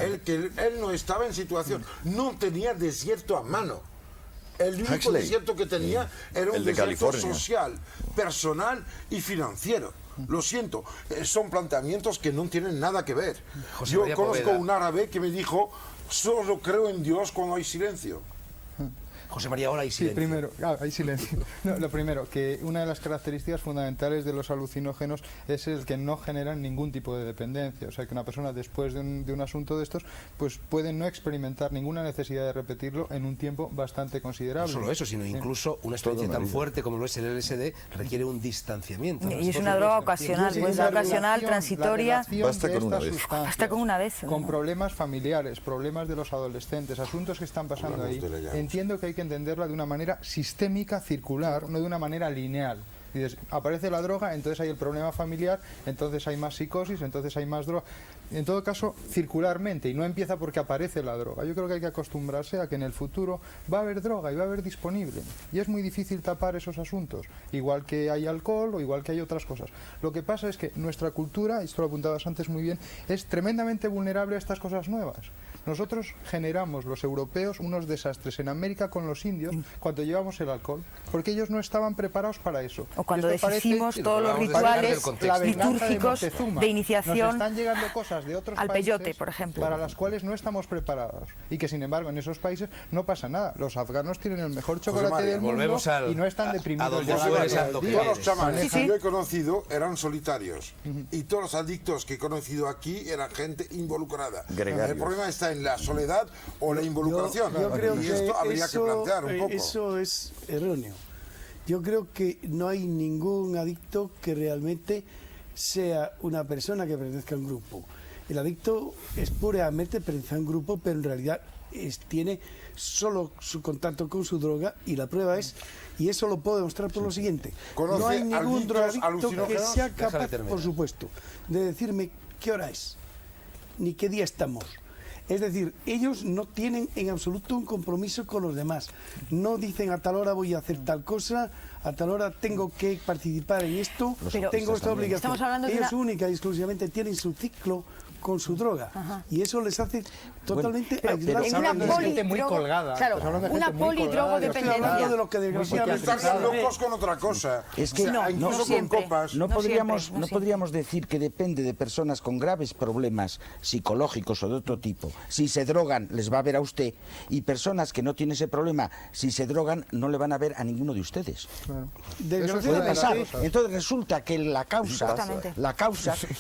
Speaker 7: Él no estaba en situación, no tenía desierto a mano. El único
Speaker 3: Huxley.
Speaker 7: desierto que tenía era un
Speaker 3: El de
Speaker 7: desierto
Speaker 3: California.
Speaker 7: social, personal y financiero. Lo siento, son planteamientos que no tienen nada que ver.
Speaker 2: José
Speaker 7: Yo
Speaker 2: María
Speaker 7: conozco
Speaker 2: Poveda.
Speaker 7: un árabe que me dijo, solo creo en Dios cuando hay silencio.
Speaker 2: José María, ahora hay
Speaker 5: Sí,
Speaker 2: silencio.
Speaker 5: primero, hay silencio. No, lo primero, que una de las características fundamentales de los alucinógenos es el que no generan ningún tipo de dependencia. O sea, que una persona después de un asunto de estos, pues puede no experimentar ninguna necesidad de repetirlo en un tiempo bastante
Speaker 2: No
Speaker 5: considerable.
Speaker 2: solo eso, sino incluso una experiencia tan fuerte como lo es el LSD requiere un distanciamiento.
Speaker 6: Y es una droga ocasional, puede ser ocasional, transitoria.
Speaker 3: Basta con una vez.
Speaker 6: Basta con una vez.
Speaker 5: Con problemas familiares, problemas de los adolescentes, asuntos que están pasando ahí. Entiendo que hay que entenderla de una manera sistémica, circular, no de una manera lineal. Dices, aparece la droga, entonces hay el problema familiar, entonces hay más psicosis, entonces hay más droga. En todo caso, circularmente, y no empieza porque aparece la droga. Yo creo que hay que acostumbrarse a que en el futuro va a haber droga y va a haber disponible. Y es muy difícil tapar esos asuntos, igual que hay alcohol o igual que hay otras cosas. Lo que pasa es que nuestra cultura, y esto lo apuntabas antes muy bien, es tremendamente vulnerable a estas cosas nuevas. Nosotros generamos, los europeos, unos desastres en América con los indios cuando llevamos el alcohol, porque ellos no estaban preparados para eso.
Speaker 6: O cuando
Speaker 5: Esto parece-
Speaker 6: deshicimos todos los
Speaker 2: Vamos a sacar del
Speaker 6: rituales
Speaker 2: contexto.
Speaker 5: la venganza
Speaker 6: litúrgicos
Speaker 5: Moctezuma.
Speaker 6: de iniciación
Speaker 5: Nos están llegando cosas de otros
Speaker 6: al
Speaker 5: países
Speaker 6: peyote, por ejemplo.
Speaker 5: para las cuales no estamos preparados y que sin embargo en esos países no pasa nada. Los afganos tienen el mejor chocolate
Speaker 7: María,
Speaker 5: del mundo
Speaker 2: volvemos
Speaker 5: y no están deprimidos.
Speaker 2: donde
Speaker 5: de
Speaker 2: tú
Speaker 5: nada
Speaker 2: eres,
Speaker 5: todo el
Speaker 2: Aldo,
Speaker 5: día.
Speaker 2: que
Speaker 7: Todos los
Speaker 2: eres.
Speaker 7: chamanes
Speaker 6: Sí,
Speaker 7: que
Speaker 6: sí.
Speaker 7: yo he conocido eran solitarios y todos los adictos que he conocido aquí eran gente involucrada.
Speaker 3: Gregarios.
Speaker 7: El problema está en la soledad o la involucración.
Speaker 4: Yo creo
Speaker 7: y
Speaker 4: que
Speaker 7: esto habría
Speaker 4: eso,
Speaker 7: que plantear un poco.
Speaker 4: eso es erróneo. Yo creo que no hay ningún adicto que realmente sea una persona que pertenezca a un grupo. El adicto es puramente pertenece a un grupo, pero en realidad tiene solo su contacto con su droga, y la prueba es, y eso lo puedo demostrar por lo siguiente,
Speaker 7: ¿Conoce
Speaker 4: no hay ningún
Speaker 7: adictos
Speaker 4: drogadicto que
Speaker 7: alucinógenos?
Speaker 4: sea
Speaker 2: Déjale
Speaker 4: capaz,
Speaker 2: terminar.
Speaker 4: por supuesto, de decirme qué hora es, ni qué día estamos. Es decir, ellos no tienen en absoluto un compromiso con los demás. No dicen a tal hora voy a hacer tal cosa, a tal hora tengo que participar en esto,
Speaker 6: Pero
Speaker 4: tengo esta obligación.
Speaker 6: estamos hablando de
Speaker 4: Ellos
Speaker 6: una-
Speaker 4: única y exclusivamente tienen su ciclo con su droga. Y eso les hace totalmente aislados.
Speaker 6: en una
Speaker 5: hablando de gente muy
Speaker 6: polidrogo-
Speaker 5: colgada.
Speaker 6: Claro,
Speaker 5: Estamos hablando de
Speaker 6: una
Speaker 5: gente muy colgada.
Speaker 4: Estoy hablando de
Speaker 6: polidrogodependencia.
Speaker 4: lo que desgraciadamente
Speaker 7: Están locos con otra cosa.
Speaker 9: Es que
Speaker 7: O sea,
Speaker 6: no,
Speaker 7: incluso
Speaker 6: no
Speaker 7: con
Speaker 6: siempre.
Speaker 7: copas.
Speaker 6: No
Speaker 9: podríamos,
Speaker 6: siempre, no
Speaker 9: no
Speaker 6: siempre.
Speaker 9: podríamos decir que depende de personas con graves problemas psicológicos o de otro tipo. Si se drogan, les va a ver a usted, y personas que no tienen ese problema, si se drogan, no le van a ver a ninguno de ustedes.
Speaker 4: Desgraciadamente,
Speaker 9: Puede pasar.
Speaker 5: cosas.
Speaker 9: Entonces resulta que la causa
Speaker 6: Exactamente.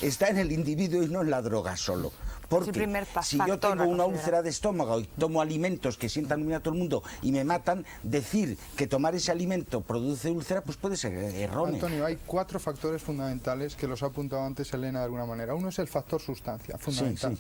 Speaker 9: está en el individuo y no en la droga solo. Porque
Speaker 6: primer
Speaker 9: si yo
Speaker 6: factor
Speaker 9: tengo
Speaker 6: a
Speaker 9: una
Speaker 6: considerar.
Speaker 9: úlcera de estómago y tomo alimentos que sientan muy a todo el mundo y me matan, decir que tomar ese alimento produce úlcera, pues puede ser erróneo.
Speaker 5: Antonio, hay 4 factores fundamentales que los ha apuntado antes Elena de alguna manera. Uno es el factor sustancia, fundamental,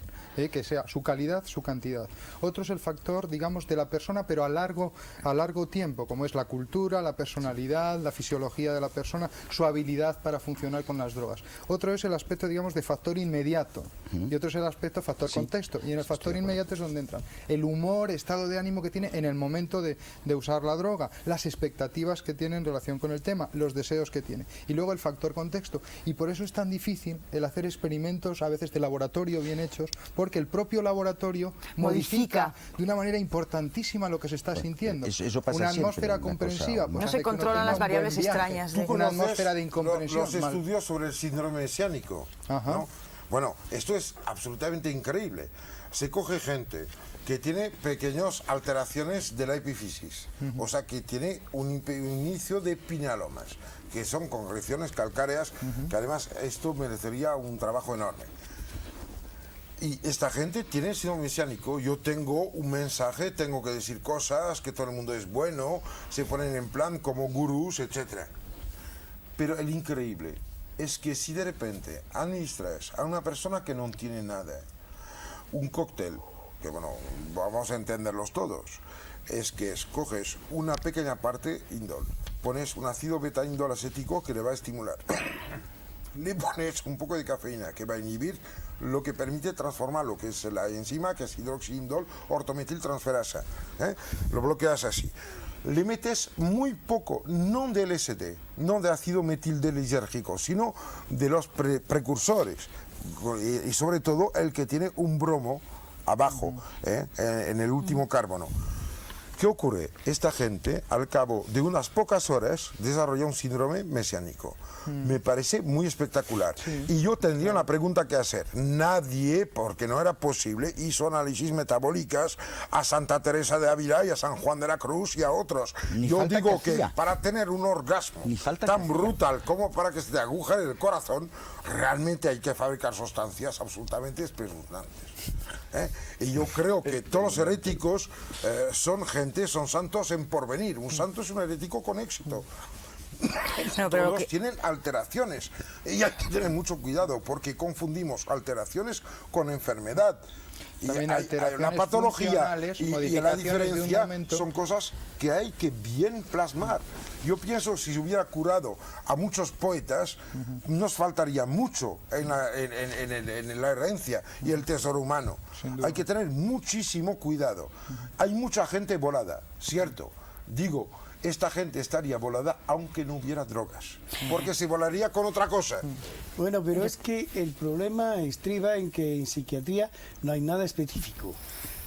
Speaker 5: que sea su calidad, su cantidad. Otro es el factor, digamos, de la persona, pero a largo tiempo, como es la cultura, la personalidad, la fisiología de la persona, su habilidad para funcionar con las drogas. Otro es el aspecto, digamos, de factor inmediato, y otro es el aspecto factor contexto. Y en el factor inmediato es donde entran el humor, estado de ánimo que tiene en el momento de usar la droga, las expectativas que tiene en relación con el tema, los deseos que tiene. Y luego el factor contexto. Y por eso es tan difícil el hacer experimentos a veces de laboratorio bien hechos, porque el propio laboratorio modifica de una manera importantísima lo que se está sintiendo.
Speaker 9: eso pasa
Speaker 5: una
Speaker 9: siempre,
Speaker 5: atmósfera
Speaker 9: una cosa,
Speaker 5: comprensiva.
Speaker 9: no
Speaker 5: pues
Speaker 6: se
Speaker 5: hace que
Speaker 6: controlan
Speaker 5: tenga
Speaker 6: las
Speaker 5: un buen
Speaker 6: variables
Speaker 5: viaje.
Speaker 6: extrañas de-
Speaker 7: ¿Tú
Speaker 5: Una
Speaker 7: conoces
Speaker 5: atmósfera de incomprensión.
Speaker 7: los
Speaker 5: mal.
Speaker 7: estudios sobre el síndrome mesiánico?
Speaker 5: Ajá.
Speaker 7: ¿no? Bueno, esto es absolutamente increíble. Se coge gente que tiene pequeñas alteraciones de la epifisis, o sea, que tiene un inicio de pinealomas, que son congregaciones calcáreas, que además esto merecería un trabajo enorme. Y esta gente tiene síndrome mesiánico. Yo tengo un mensaje, tengo que decir cosas, que todo el mundo es bueno, se ponen en plan como gurús, etc. Pero el increíble es que si de repente administras a una persona que no tiene nada un cóctel, que bueno, vamos a entenderlos todos, es que escoges una pequeña parte indol, pones un ácido beta-indol acético que le va a estimular, le pones un poco de cafeína que va a inhibir lo que permite transformar lo que es la enzima, que es hidroxiindol ortometiltransferasa, lo bloqueas así. Le metes muy poco, no de LSD, no de ácido metildelisérgico, sino de los precursores, y sobre todo el que tiene un bromo abajo, en el último carbono. ¿qué ocurre? Esta gente, al cabo de unas pocas horas, desarrolla un síndrome mesiánico. Me parece muy espectacular. Y yo tendría una pregunta que hacer. Nadie, porque no era posible, hizo análisis metabólicas a Santa Teresa de Ávila y a San Juan de la Cruz y a otros.
Speaker 9: Ni
Speaker 7: Yo
Speaker 9: falta
Speaker 7: digo
Speaker 9: que
Speaker 7: que
Speaker 9: hacía.
Speaker 7: para tener un orgasmo
Speaker 9: Ni falta
Speaker 7: tan
Speaker 9: que hacía.
Speaker 7: brutal como para que se te agujere el corazón, realmente hay que fabricar sustancias absolutamente espeluznantes. Y yo creo que todos los heréticos son gente, son santos en porvenir. Un santo es un herético con éxito.
Speaker 6: No, pero lo
Speaker 7: Todos
Speaker 6: que-
Speaker 7: tienen alteraciones y hay que tener mucho cuidado porque confundimos alteraciones con enfermedad. Y
Speaker 5: También
Speaker 7: hay
Speaker 5: alteraciones
Speaker 7: una patología
Speaker 5: funcionales,
Speaker 7: y la
Speaker 5: modificaciones de un
Speaker 7: diferencia
Speaker 5: momento.
Speaker 7: son cosas que hay que bien plasmar. Yo pienso si se hubiera curado a muchos poetas, nos faltaría mucho en la herencia y el tesoro humano. Hay que tener muchísimo cuidado. Hay mucha gente volada, cierto. Digo, esta gente estaría volada aunque no hubiera drogas, porque se volaría con otra cosa.
Speaker 4: Bueno, pero es que el problema estriba en que en psiquiatría no hay nada específico.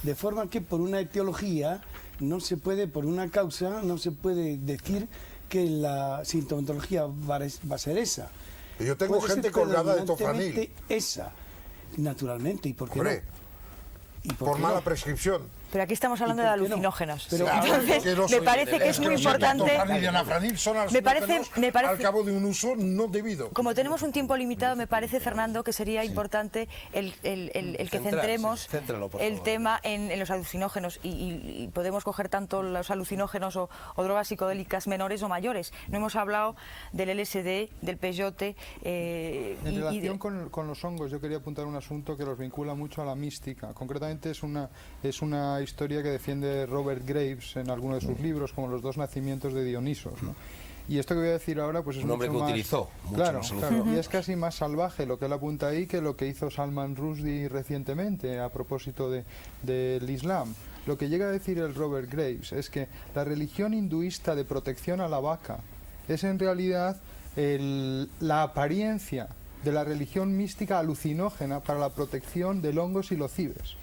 Speaker 4: De forma que por una etiología no se puede, por una causa, no se puede decir que la sintomatología va a ser esa.
Speaker 7: Yo tengo
Speaker 4: Puede
Speaker 7: gente
Speaker 4: ser
Speaker 7: colgada de
Speaker 4: predominantemente
Speaker 7: tofranil.
Speaker 4: esa, naturalmente. ¿Y por qué
Speaker 7: Hombre,
Speaker 4: no? ¿Y por
Speaker 7: por
Speaker 4: qué
Speaker 7: mala
Speaker 4: no?
Speaker 7: prescripción.
Speaker 6: Pero aquí estamos hablando de
Speaker 4: por qué no?
Speaker 6: alucinógenos.
Speaker 4: Pero-
Speaker 6: Entonces,
Speaker 7: que no
Speaker 6: me
Speaker 7: soy-
Speaker 6: parece que es muy
Speaker 7: no sé qué
Speaker 6: importante.
Speaker 7: tofranil y anafranil son
Speaker 6: Me parece-
Speaker 7: alucinógenos al cabo de un uso no debido.
Speaker 6: Como tenemos un tiempo limitado, me parece, Fernando, que sería importante el que
Speaker 2: Centrar,
Speaker 6: centremos
Speaker 2: sí, céntralo, por
Speaker 6: el
Speaker 2: favor.
Speaker 6: tema en los alucinógenos y podemos coger tanto los alucinógenos o drogas psicodélicas menores o mayores. No hemos hablado del LSD, del peyote
Speaker 5: En relación con los hongos, yo quería apuntar un asunto que los vincula mucho a la mística. Concretamente es una historia que defiende Robert Graves en alguno de sus libros, como Los dos nacimientos de Dionisos, ¿no? Y esto que voy a decir ahora pues es
Speaker 2: Un hombre
Speaker 5: mucho
Speaker 2: que
Speaker 5: más,
Speaker 2: utilizó mucho
Speaker 5: claro,
Speaker 2: los
Speaker 5: claro, y es casi más salvaje lo que él apunta ahí que lo que hizo Salman Rushdie recientemente a propósito del Islam. Lo que llega a decir el Robert Graves es que la religión hinduista de protección a la vaca es en realidad la apariencia de la religión mística alucinógena para la protección del hongos y los cibes,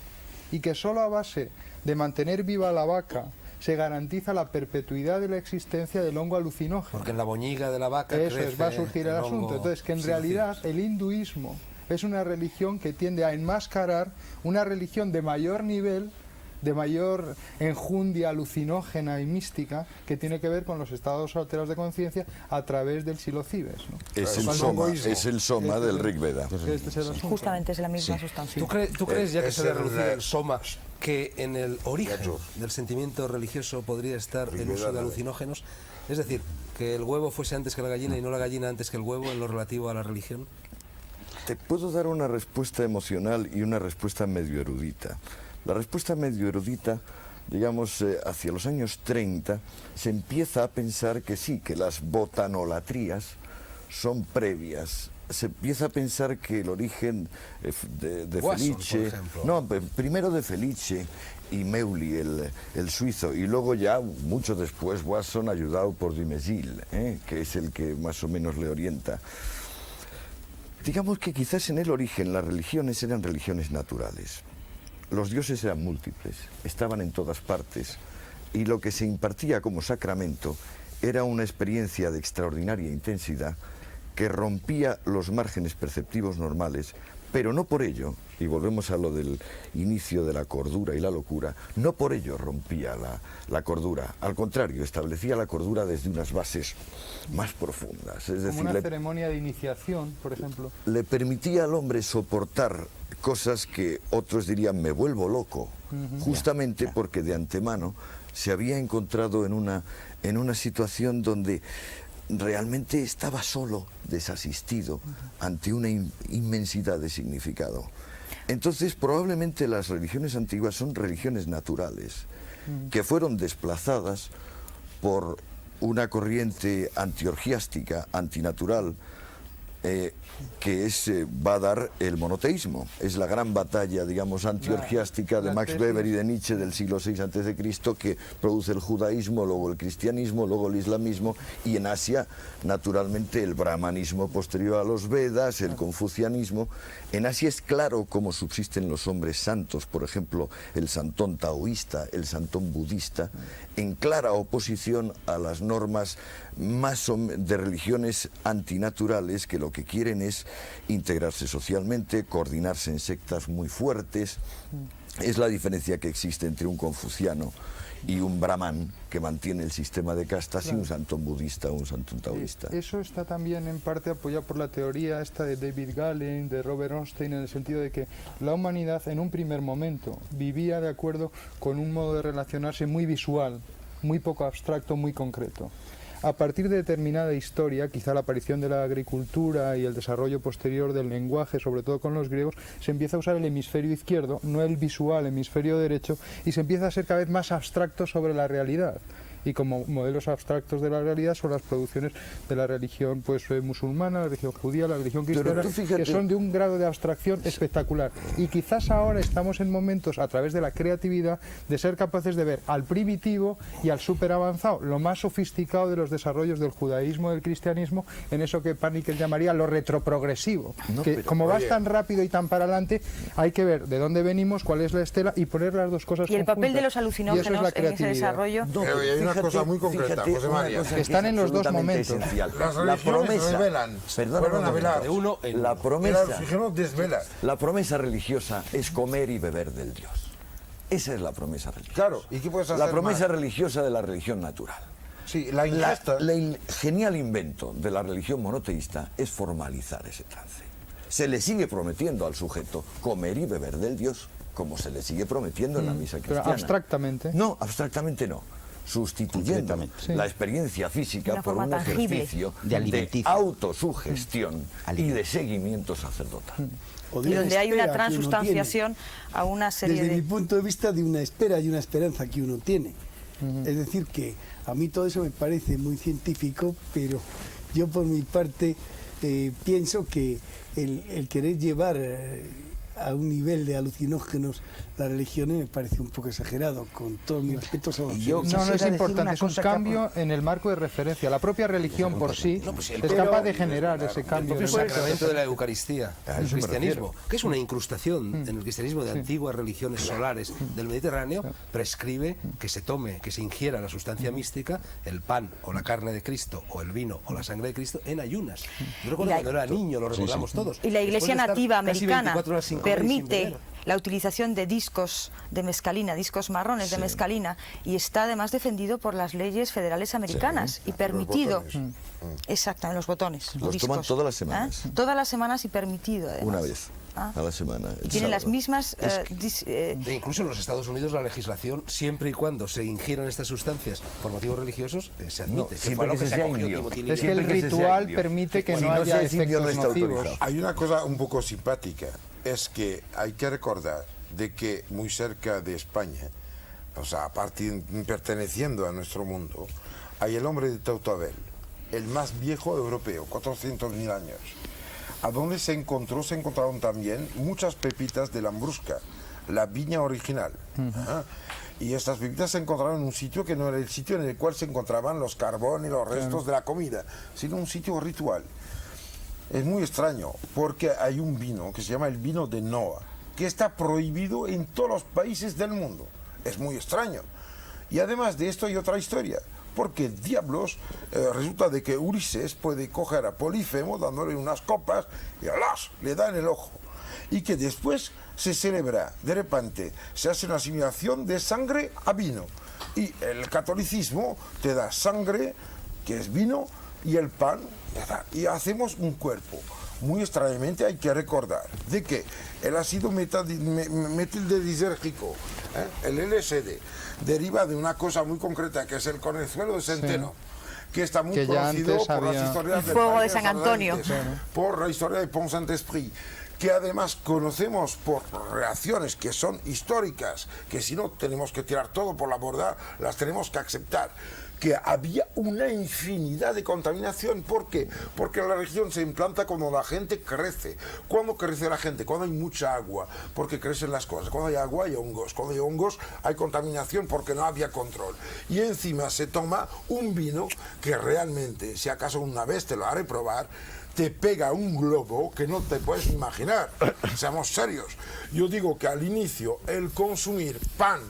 Speaker 5: y que solo a base de mantener viva la vaca se garantiza la perpetuidad de la existencia del hongo alucinógeno.
Speaker 2: Porque en la boñiga de la vaca
Speaker 5: Eso
Speaker 2: crece
Speaker 5: es, va a surgir el asunto.
Speaker 2: hongo
Speaker 5: Entonces, que en
Speaker 2: psilocibes.
Speaker 5: realidad el hinduismo es una religión que tiende a enmascarar una religión de mayor nivel, de mayor enjundia alucinógena y mística, que tiene que ver con los estados alterados de conciencia a través del psilocibes, ¿no?
Speaker 3: Es el
Speaker 7: Claro,
Speaker 3: soma,
Speaker 7: hongoísmo.
Speaker 3: es el soma del Rig Veda.
Speaker 5: Este es el asunto.
Speaker 6: justamente es la misma sustancia.
Speaker 2: ¿Tú crees, ya que
Speaker 7: es
Speaker 2: se le ha
Speaker 7: el-
Speaker 2: reducido el soma, que en el origen del sentimiento religioso podría estar el uso de alucinógenos? Es decir, que el huevo fuese antes que la gallina y no la gallina antes que el huevo en lo relativo a la religión.
Speaker 3: Te puedo dar una respuesta emocional y una respuesta medio erudita. La respuesta medio erudita, digamos, hacia los años 30, se empieza a pensar que sí, que las botanolatrías son previas. Se empieza a pensar que el origen de
Speaker 2: Wasson,
Speaker 3: Felice,
Speaker 2: por ejemplo.
Speaker 3: no, primero de Felice y Meuli, el suizo, y luego ya, mucho después, Wasson, ayudado por Dumézil, que es el que más o menos le orienta. Digamos que quizás en el origen las religiones eran religiones naturales. Los dioses eran múltiples, estaban en todas partes, y lo que se impartía como sacramento era una experiencia de extraordinaria intensidad que rompía los márgenes perceptivos normales, pero no por ello, y volvemos a lo del inicio de la cordura y la locura, no por ello rompía la cordura, al contrario, establecía la cordura desde unas bases más profundas, es
Speaker 5: Como
Speaker 3: decir,
Speaker 5: una
Speaker 3: le
Speaker 5: ceremonia de iniciación, por ejemplo.
Speaker 3: le permitía al hombre soportar cosas que otros dirían me vuelvo loco, justamente porque de antemano se había encontrado en una situación donde realmente estaba solo, desasistido, ante una inmensidad de significado. Entonces, probablemente las religiones antiguas son religiones naturales, que fueron desplazadas por una corriente antiorgiástica, antinatural, que va a dar el monoteísmo. Es la gran batalla, digamos, antiorgiástica de Max Weber y de Nietzsche del siglo VI a.C., que produce el judaísmo, luego el cristianismo, luego el islamismo, y en Asia, naturalmente, el brahmanismo posterior a los Vedas, el confucianismo. En Asia es claro cómo subsisten los hombres santos, por ejemplo, el santón taoísta, el santón budista, en clara oposición a las normas más de religiones antinaturales que lo que quieren es integrarse socialmente, coordinarse en sectas muy fuertes. Es la diferencia que existe entre un confuciano y un brahman que mantiene el sistema de castas, y un santón budista o un santón taoísta.
Speaker 5: Eso está también en parte apoyado por la teoría esta de David Galen, de Robert Ornstein, en el sentido de que la humanidad en un primer momento vivía de acuerdo con un modo de relacionarse muy visual, muy poco abstracto, muy concreto. A partir de determinada historia, quizá la aparición de la agricultura y el desarrollo posterior del lenguaje, sobre todo con los griegos, se empieza a usar el hemisferio izquierdo, no el visual hemisferio derecho, y se empieza a ser cada vez más abstracto sobre la realidad. Y como modelos abstractos de la realidad son las producciones de la religión musulmana, la religión judía, la religión cristiana, que son de un grado de abstracción espectacular. Y quizás ahora estamos en momentos, a través de la creatividad, de ser capaces de ver al primitivo y al súper avanzado, lo más sofisticado de los desarrollos del judaísmo, del cristianismo, en eso que Paniker llamaría lo retroprogresivo. Como vas tan rápido y tan para adelante, hay que ver de dónde venimos, cuál es la estela, y poner las dos cosas
Speaker 6: y el papel
Speaker 5: conjuntas.
Speaker 6: de los alucinógenos en ese desarrollo.
Speaker 7: Una cosa muy concreta, José María.
Speaker 3: Están en los dos momentos.
Speaker 7: La promesa,
Speaker 3: la promesa religiosa es comer y beber del Dios. Esa es la promesa religiosa.
Speaker 7: Claro, ¿y qué puedes hacer
Speaker 3: la promesa
Speaker 7: más?
Speaker 3: religiosa de la religión natural.
Speaker 7: Sí, la ingesta.
Speaker 3: El genial invento de la religión monoteísta es formalizar ese trance. Se le sigue prometiendo al sujeto comer y beber del Dios, como se le sigue prometiendo en la misa cristiana.
Speaker 5: Pero abstractamente.
Speaker 3: No, abstractamente no. Sustituyendo la experiencia física por un ejercicio de autosugestión y de seguimiento sacerdotal.
Speaker 6: Y donde hay una transustanciación a una serie
Speaker 4: desde
Speaker 6: de...
Speaker 4: mi punto de vista, de una espera y una esperanza que uno tiene. Es decir, que a mí todo eso me parece muy científico, pero yo por mi parte pienso que el querer llevar a un nivel de alucinógenos las religiones me parece un poco exagerado, con todos mis respetos a los
Speaker 5: No es importante, es un cambio en el marco de referencia. La propia religión por sí es capaz de generar ese cambio.
Speaker 2: El sacramento de la Eucaristía, el cristianismo, que es una incrustación en el cristianismo de antiguas religiones solares del Mediterráneo, prescribe que se tome, que se ingiera la sustancia mística, el pan o la carne de Cristo, o el vino o la sangre de Cristo, en ayunas. Yo recuerdo cuando era niño, lo recordamos todos.
Speaker 6: Y la Iglesia nativa americana permite
Speaker 2: permite
Speaker 6: la utilización de discos de mescalina, discos marrones de mescalina, y está además defendido por las leyes federales americanas y permitido. Exacto, en los botones.
Speaker 3: Los
Speaker 6: discos.
Speaker 3: toman todas las semanas.
Speaker 6: Todas las semanas y permitido, además.
Speaker 3: Una vez a la semana.
Speaker 6: Tienen las mismas...
Speaker 2: incluso en los Estados Unidos la legislación, siempre y cuando se ingieran estas sustancias por motivos religiosos, se admite.
Speaker 3: Siempre que se sea indio.
Speaker 5: Es que el ritual permite que no haya efectos nocivos.
Speaker 7: Hay una cosa un poco simpática, es que hay que recordar de que muy cerca de España, o sea, perteneciendo a nuestro mundo, hay el hombre de Teutabel, el más viejo europeo, 400.000 años. A donde se encontraron también muchas pepitas de Lambrusca, la viña original. Y estas pepitas se encontraron en un sitio que no era el sitio en el cual se encontraban los carbones y los restos de la comida, sino un sitio ritual. Es muy extraño, porque hay un vino que se llama el vino de Noa, que está prohibido en todos los países del mundo. Es muy extraño. Y además de esto hay otra historia. Porque diablos, resulta de que Ulises puede coger a Polifemo dándole unas copas y ¡alas!, le da en el ojo. Y que después se celebra, de repente, se hace una asimilación de sangre a vino. Y el catolicismo te da sangre, que es vino, y el pan, y hacemos un cuerpo. Muy extrañamente hay que recordar de que el ácido metildelisérgico, el LSD, deriva de una cosa muy concreta, que es el conezuelo de centeno, que está muy conocido por las historias
Speaker 6: del fuego de San Antonio,
Speaker 7: por la historia de Pont Saint-Esprit, que además conocemos por reacciones que son históricas, que si no tenemos que tirar todo por la borda, las tenemos que aceptar. que había una infinidad de contaminación. ¿Por qué? Porque la región se implanta cuando la gente crece. ¿Cuándo crece la gente? Cuando hay mucha agua, porque crecen las cosas. Cuando hay agua hay hongos. Cuando hay hongos hay contaminación porque no había control. Y encima se toma un vino que realmente, si acaso una vez te lo haré probar, te pega un globo que no te puedes imaginar. Seamos serios. Yo digo que al inicio el consumir pan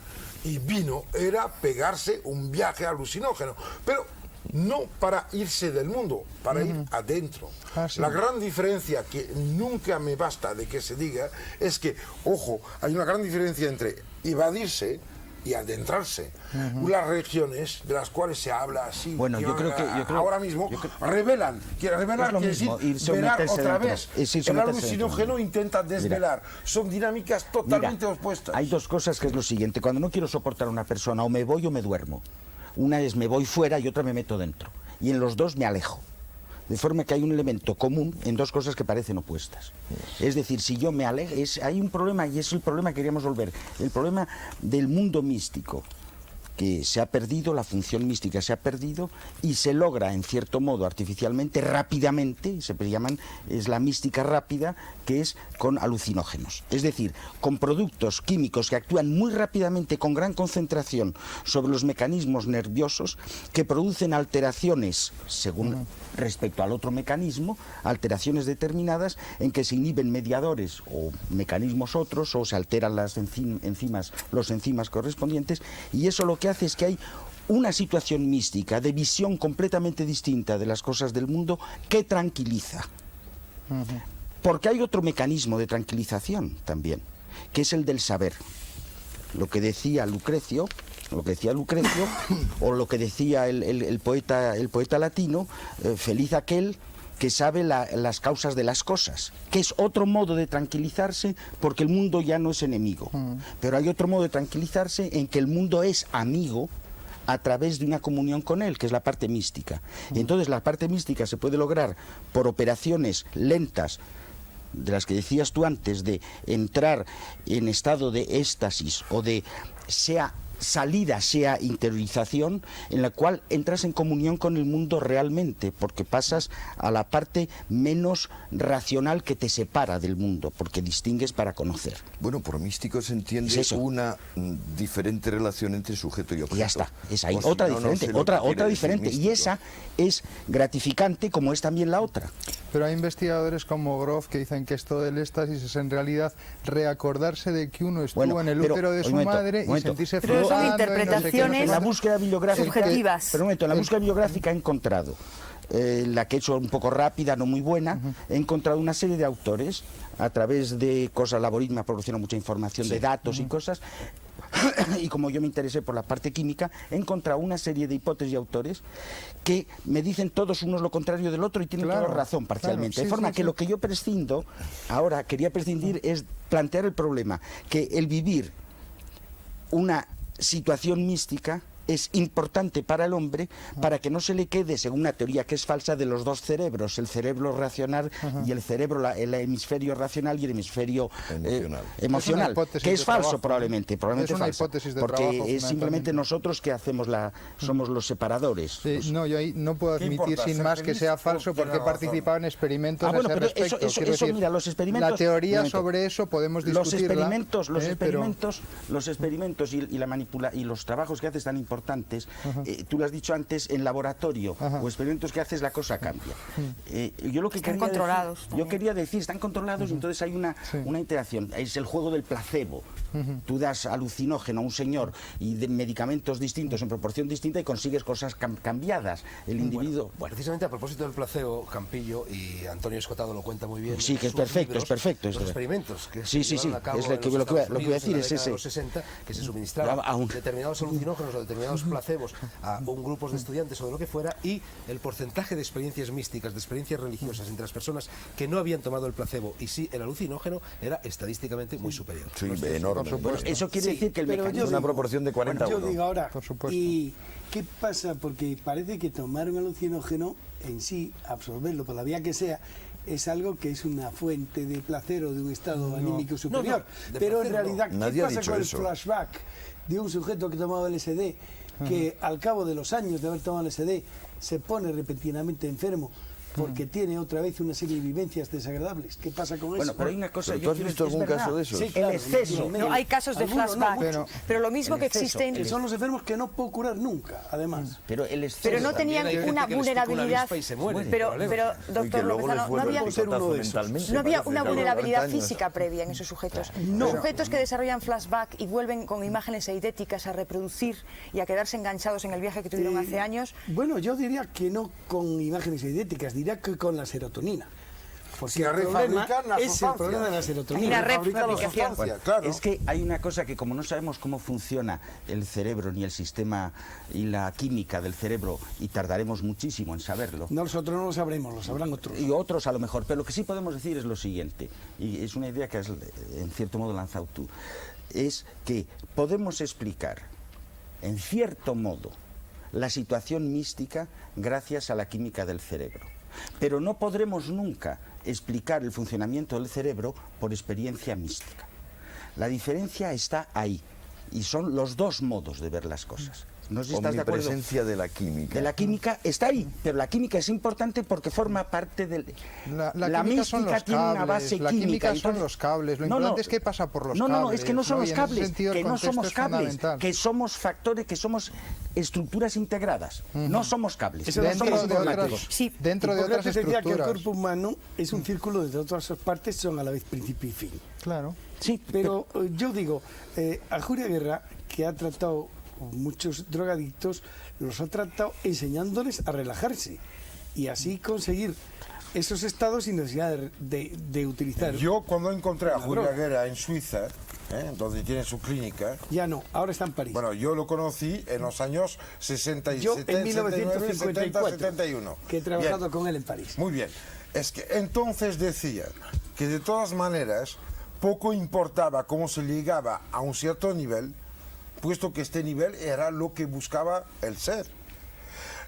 Speaker 7: y vino era pegarse un viaje alucinógeno, pero no para irse del mundo, para ir adentro.
Speaker 5: Sí.
Speaker 7: La gran diferencia que nunca me basta de que se diga es que, ojo, hay una gran diferencia entre evadirse y adentrarse. Las regiones de las cuales se habla así,
Speaker 9: Bueno, yo creo que
Speaker 7: ahora mismo revelan, quiere revelar,
Speaker 9: lo
Speaker 7: quiere
Speaker 9: mismo,
Speaker 7: decir
Speaker 9: irse o
Speaker 7: velar
Speaker 9: meterse
Speaker 7: otra
Speaker 9: dentro.
Speaker 7: vez.
Speaker 9: Es irse o
Speaker 7: El
Speaker 9: meterse
Speaker 7: alucinógeno intenta desvelar. Son dinámicas totalmente opuestas.
Speaker 9: Hay dos cosas que es lo siguiente. Cuando no quiero soportar a una persona, o me voy o me duermo. Una es me voy fuera y otra me meto dentro. Y en los dos me alejo. De forma que hay un elemento común en dos cosas que parecen opuestas. Es decir, si yo me alejo, hay un problema, y es el problema que queríamos volver. El problema del mundo místico, que se ha perdido, la función mística se ha perdido y se logra en cierto modo artificialmente, rápidamente, es la mística rápida, que es con alucinógenos. Es decir, con productos químicos que actúan muy rápidamente con gran concentración sobre los mecanismos nerviosos, que producen alteraciones, según respecto al otro mecanismo, alteraciones determinadas en que se inhiben mediadores o mecanismos otros, o se alteran las los enzimas correspondientes, y eso lo que hace es que hay una situación mística de visión completamente distinta de las cosas del mundo que tranquiliza. Porque hay otro mecanismo de tranquilización también, que es el del saber. Lo que decía Lucrecio, o lo que decía el poeta latino, feliz aquel que sabe las causas de las cosas, que es otro modo de tranquilizarse, porque el mundo ya no es enemigo. Pero hay otro modo de tranquilizarse en que el mundo es amigo a través de una comunión con él, que es la parte mística. Y entonces la parte mística se puede lograr por operaciones lentas, de las que decías tú antes, de entrar en estado de éxtasis o de sea salida, sea interiorización, en la cual entras en comunión con el mundo realmente, porque pasas a la parte menos racional que te separa del mundo, porque distingues para conocer.
Speaker 3: Bueno, por místico se entiende una diferente relación entre sujeto y objeto.
Speaker 9: Y ya está, esa hay
Speaker 3: O si
Speaker 9: otra
Speaker 3: no, no
Speaker 9: diferente,
Speaker 3: sé lo que
Speaker 9: otra
Speaker 3: quiere decir
Speaker 9: diferente, y
Speaker 3: místico.
Speaker 9: esa es gratificante como es también la otra.
Speaker 5: Pero hay investigadores como Grof que dicen que esto del éxtasis es en realidad reacordarse de que uno estuvo en el útero de su madre y sentirse
Speaker 6: Pero son
Speaker 5: flotando y no sé qué,
Speaker 6: interpretaciones
Speaker 9: En la búsqueda bibliográfica,
Speaker 6: subjetivas.
Speaker 9: pero un momento, en la búsqueda bibliográfica he encontrado, la que he hecho un poco rápida, no muy buena, he encontrado una serie de autores, a través de cosas, Laborit me ha proporcionado mucha información de datos y cosas, y como yo me interesé por la parte química, he encontrado una serie de hipótesis y autores que me dicen todos unos lo contrario del otro y tienen toda razón parcialmente. De forma que lo que yo prescindo, ahora quería prescindir, es plantear el problema, que el vivir una situación mística es importante para el hombre para que no se le quede, según una teoría que es falsa, de los dos cerebros, el cerebro racional y el cerebro, el hemisferio racional y el hemisferio emocional, que es falso probablemente
Speaker 5: Es una
Speaker 9: falso,
Speaker 5: hipótesis de
Speaker 9: porque
Speaker 5: trabajo,
Speaker 9: es simplemente nosotros que hacemos somos los separadores.
Speaker 5: No, yo ahí no puedo
Speaker 7: ¿Qué
Speaker 5: admitir
Speaker 7: importa?
Speaker 5: sin
Speaker 7: Ser
Speaker 5: más que
Speaker 7: feliz
Speaker 5: sea
Speaker 7: o
Speaker 5: falso porque he
Speaker 7: tener
Speaker 5: participado en experimentos a
Speaker 9: bueno,
Speaker 5: ese
Speaker 9: pero
Speaker 5: respecto.
Speaker 9: eso,
Speaker 5: Quiero decir,
Speaker 9: mira, los experimentos...
Speaker 5: la teoría
Speaker 9: un momento.
Speaker 5: sobre eso podemos
Speaker 9: Los
Speaker 5: discutirla.
Speaker 9: experimentos y la y los trabajos que haces tan importantes, tú lo has dicho antes, en laboratorio o experimentos que haces, la cosa cambia. Yo lo que
Speaker 6: Están
Speaker 9: quería
Speaker 6: controlados
Speaker 9: decir,
Speaker 6: también.
Speaker 9: yo quería decir, están controlados, entonces hay una interacción. Es el juego del placebo. Tú das alucinógeno a un señor y de medicamentos distintos en proporción distinta y consigues cosas cambiadas. El individuo... Bueno,
Speaker 2: Precisamente a propósito del placebo, Campillo y Antonio Escotado lo cuenta muy bien.
Speaker 9: Sí,
Speaker 2: en
Speaker 9: que es
Speaker 2: sus
Speaker 9: perfecto,
Speaker 2: libros,
Speaker 9: es perfecto.
Speaker 2: Los experimentos que
Speaker 9: Sí,
Speaker 2: se
Speaker 9: sí,
Speaker 2: llevaron a cabo
Speaker 9: es lo
Speaker 2: en
Speaker 9: que
Speaker 2: los
Speaker 9: voy a
Speaker 2: Estados
Speaker 9: decir
Speaker 2: Unidos en la
Speaker 9: es
Speaker 2: década de
Speaker 9: ese.
Speaker 2: los 60, que se suministraban determinados alucinógenos o determinados placebos a un grupo de estudiantes o de lo que fuera, y el porcentaje de experiencias místicas, de experiencias religiosas entre las personas que no habían tomado el placebo y sí el alucinógeno era estadísticamente muy superior.
Speaker 3: Sí, enorme.
Speaker 9: Bueno, eso quiere decir que el
Speaker 4: pero
Speaker 9: mecanismo...
Speaker 3: Una proporción de 40 a
Speaker 4: Yo
Speaker 3: 1.
Speaker 4: digo ahora,
Speaker 5: Por supuesto.
Speaker 4: ¿y qué pasa? Porque parece que tomar un alucinógeno en sí, absorberlo por la vía que sea, es algo que es una fuente de placer o de un estado anímico superior.
Speaker 2: de
Speaker 4: Pero
Speaker 2: placer
Speaker 4: en
Speaker 2: no.
Speaker 4: realidad, ¿qué
Speaker 3: Nadie ha
Speaker 4: pasa
Speaker 3: dicho
Speaker 4: con
Speaker 3: eso.
Speaker 4: el flashback de un sujeto que tomaba LSD que al cabo de los años de haber tomado LSD se pone repentinamente enfermo porque tiene otra vez una serie de vivencias desagradables. ¿Qué pasa con
Speaker 9: Bueno,
Speaker 4: eso?
Speaker 9: pero hay una cosa...
Speaker 3: ¿Pero
Speaker 9: yo
Speaker 3: tú has
Speaker 9: quiero
Speaker 3: visto
Speaker 9: decir,
Speaker 3: algún
Speaker 9: es
Speaker 3: caso
Speaker 9: verdad.
Speaker 3: de esos?
Speaker 4: Sí, claro,
Speaker 9: El exceso.
Speaker 6: No, hay casos de
Speaker 4: Algunos, no,
Speaker 6: flashback,
Speaker 4: muchos.
Speaker 6: pero lo mismo
Speaker 9: El
Speaker 6: que
Speaker 9: exceso,
Speaker 6: existen...
Speaker 4: Que son los enfermos que no puedo curar nunca, además.
Speaker 9: Pero el exceso...
Speaker 6: Pero no tenían
Speaker 2: También hay
Speaker 6: una
Speaker 2: gente que les pica una
Speaker 6: vulnerabilidad...
Speaker 2: avispa y se muere,
Speaker 6: Pero,
Speaker 2: problema.
Speaker 6: pero,
Speaker 3: Y que
Speaker 6: doctor
Speaker 3: luego les
Speaker 6: Lopezano, no
Speaker 3: vuelve
Speaker 6: había...
Speaker 3: el picotazo
Speaker 4: uno de esos.
Speaker 3: mentalmente.
Speaker 6: No había
Speaker 3: parece,
Speaker 6: una
Speaker 3: a los 40
Speaker 6: vulnerabilidad
Speaker 3: años.
Speaker 6: física previa en esos sujetos.
Speaker 4: No.
Speaker 6: Sujetos que desarrollan flashback y vuelven con imágenes eidéticas a reproducir y a quedarse enganchados en el viaje que tuvieron hace años.
Speaker 4: Bueno, yo diría que no con imágenes idénticas, diría que con la serotonina. Porque
Speaker 7: Que
Speaker 4: el problema
Speaker 7: refabrican la
Speaker 4: es el
Speaker 7: sustancia.
Speaker 4: problema de la
Speaker 6: Hay
Speaker 4: serotonina.
Speaker 6: una
Speaker 7: Fabrican la
Speaker 6: refabricación.
Speaker 7: sustancia, claro.
Speaker 9: Es que hay una cosa que como no sabemos cómo funciona el cerebro ni el sistema y la química del cerebro, y tardaremos muchísimo en saberlo,
Speaker 4: Nosotros no lo sabremos, lo sabrán otros.
Speaker 9: y otros a lo mejor, pero lo que sí podemos decir es lo siguiente, y es una idea que has en cierto modo lanzado tú, es que podemos explicar en cierto modo la situación mística gracias a la química del cerebro, pero no podremos nunca explicar el funcionamiento del cerebro por experiencia mística. La diferencia está ahí, y son los dos modos de ver las cosas. No sé si estás de acuerdo.
Speaker 3: Omnipresencia de la química.
Speaker 9: De la química está ahí, pero la química es importante porque forma parte del...
Speaker 5: La química son los
Speaker 9: tiene una
Speaker 5: cables,
Speaker 9: base
Speaker 5: la
Speaker 9: química.
Speaker 5: química son
Speaker 9: entonces-
Speaker 5: los cables, lo
Speaker 9: No,
Speaker 5: importante
Speaker 9: no,
Speaker 5: es que pasa por los
Speaker 9: no,
Speaker 5: cables.
Speaker 9: No, es que no son
Speaker 5: ¿no?
Speaker 9: los
Speaker 5: Y en ese
Speaker 9: cables,
Speaker 5: sentido el
Speaker 9: que no
Speaker 5: contexto
Speaker 9: somos
Speaker 5: es
Speaker 9: cables,
Speaker 5: fundamental.
Speaker 9: que somos factores, que somos estructuras integradas, no somos cables.
Speaker 4: Eso no
Speaker 5: Dentro
Speaker 4: somos
Speaker 5: de otras,
Speaker 4: informáticos.
Speaker 6: Sí.
Speaker 5: dentro de otras
Speaker 4: Hipócrates decía que el
Speaker 5: estructuras.
Speaker 4: cuerpo humano es un círculo de todas sus partes, son a la vez principio y fin.
Speaker 5: Claro.
Speaker 9: Sí,
Speaker 4: Pero yo digo, a Julia Guerra, que ha tratado muchos drogadictos, los ha tratado enseñándoles a relajarse y así conseguir esos estados sin necesidad de utilizar.
Speaker 7: Yo cuando encontré a
Speaker 4: La
Speaker 7: Julia
Speaker 4: droga.
Speaker 7: Guerra en Suiza, donde tiene su clínica,
Speaker 4: Ya no, ahora está en París.
Speaker 7: bueno, yo lo conocí en los años 60 y
Speaker 4: yo
Speaker 7: 70,
Speaker 4: en 1954,
Speaker 7: 71.
Speaker 4: que he trabajado
Speaker 7: Bien.
Speaker 4: con él en París.
Speaker 7: Muy bien. Es que entonces decía que de todas maneras poco importaba cómo se llegaba a un cierto nivel, puesto que este nivel era lo que buscaba el ser.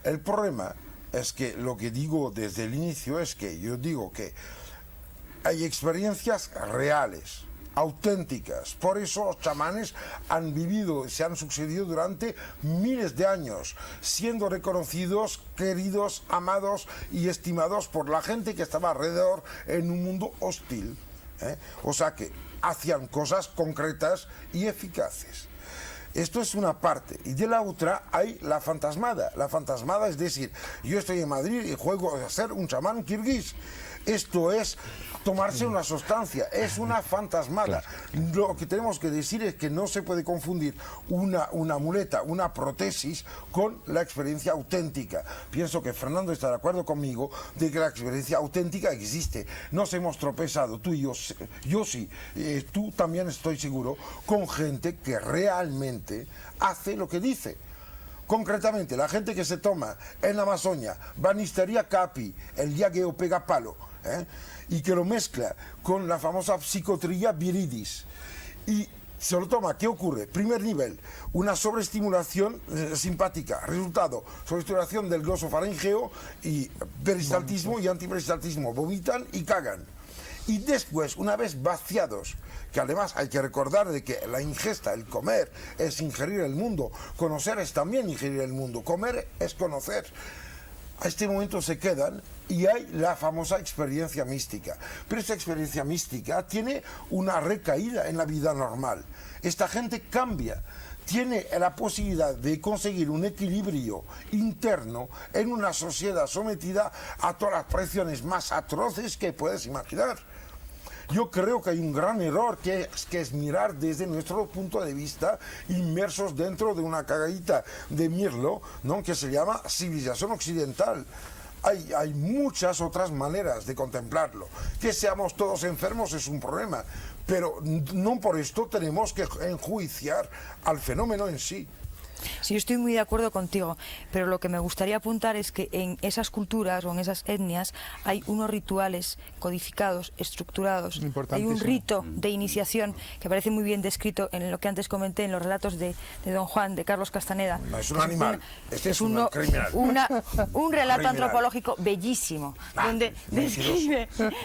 Speaker 7: El problema es que lo que digo desde el inicio es que yo digo que hay experiencias reales, auténticas. Por eso los chamanes han vivido, se han sucedido durante miles de años, siendo reconocidos, queridos, amados y estimados por la gente que estaba alrededor en un mundo hostil. O sea que hacían cosas concretas y eficaces. Esto es una parte. Y de la otra hay la fantasmada. La fantasmada es decir, yo estoy en Madrid y juego a ser un chamán kirguís. Esto es tomarse una sustancia, es una fantasmada. Lo que tenemos que decir es que no se puede confundir una muleta, una prótesis con la experiencia auténtica. Pienso que Fernando está de acuerdo conmigo de que la experiencia auténtica existe. Nos hemos tropezado, tú y yo sí, tú también estoy seguro, con gente que realmente hace lo que dice. Concretamente, la gente que se toma en la Amazonia Banisteria capi, el yagueo pega palo, y que lo mezcla con la famosa psicotría viridis y se lo toma, ¿qué ocurre? Primer nivel, una sobreestimulación simpática, resultado, sobreestimulación del glosofaringeo y peristaltismo y antiperistaltismo, vomitan y cagan. Y después, una vez vaciados, que además hay que recordar de que la ingesta, el comer, es ingerir el mundo, conocer es también ingerir el mundo, comer es conocer. A este momento se quedan y hay la famosa experiencia mística. Pero esta experiencia mística tiene una recaída en la vida normal. Esta gente cambia. Tiene la posibilidad de conseguir un equilibrio interno en una sociedad sometida a todas las presiones más atroces que puedes imaginar. Yo creo que hay un gran error que es mirar desde nuestro punto de vista inmersos dentro de una cagadita de mirlo, ¿no?, que se llama civilización occidental. Hay muchas otras maneras de contemplarlo. Que seamos todos enfermos es un problema, pero no por esto tenemos que enjuiciar al fenómeno en sí.
Speaker 6: Sí, yo estoy muy de acuerdo contigo, pero lo que me gustaría apuntar es que en esas culturas o en esas etnias hay unos rituales codificados, estructurados. Hay un rito de iniciación que parece muy bien descrito en lo que antes comenté, en los relatos de Don Juan, de Carlos Castaneda.
Speaker 7: No, es un animal, este es un criminal.
Speaker 6: Un relato
Speaker 7: Criminal.
Speaker 6: antropológico bellísimo,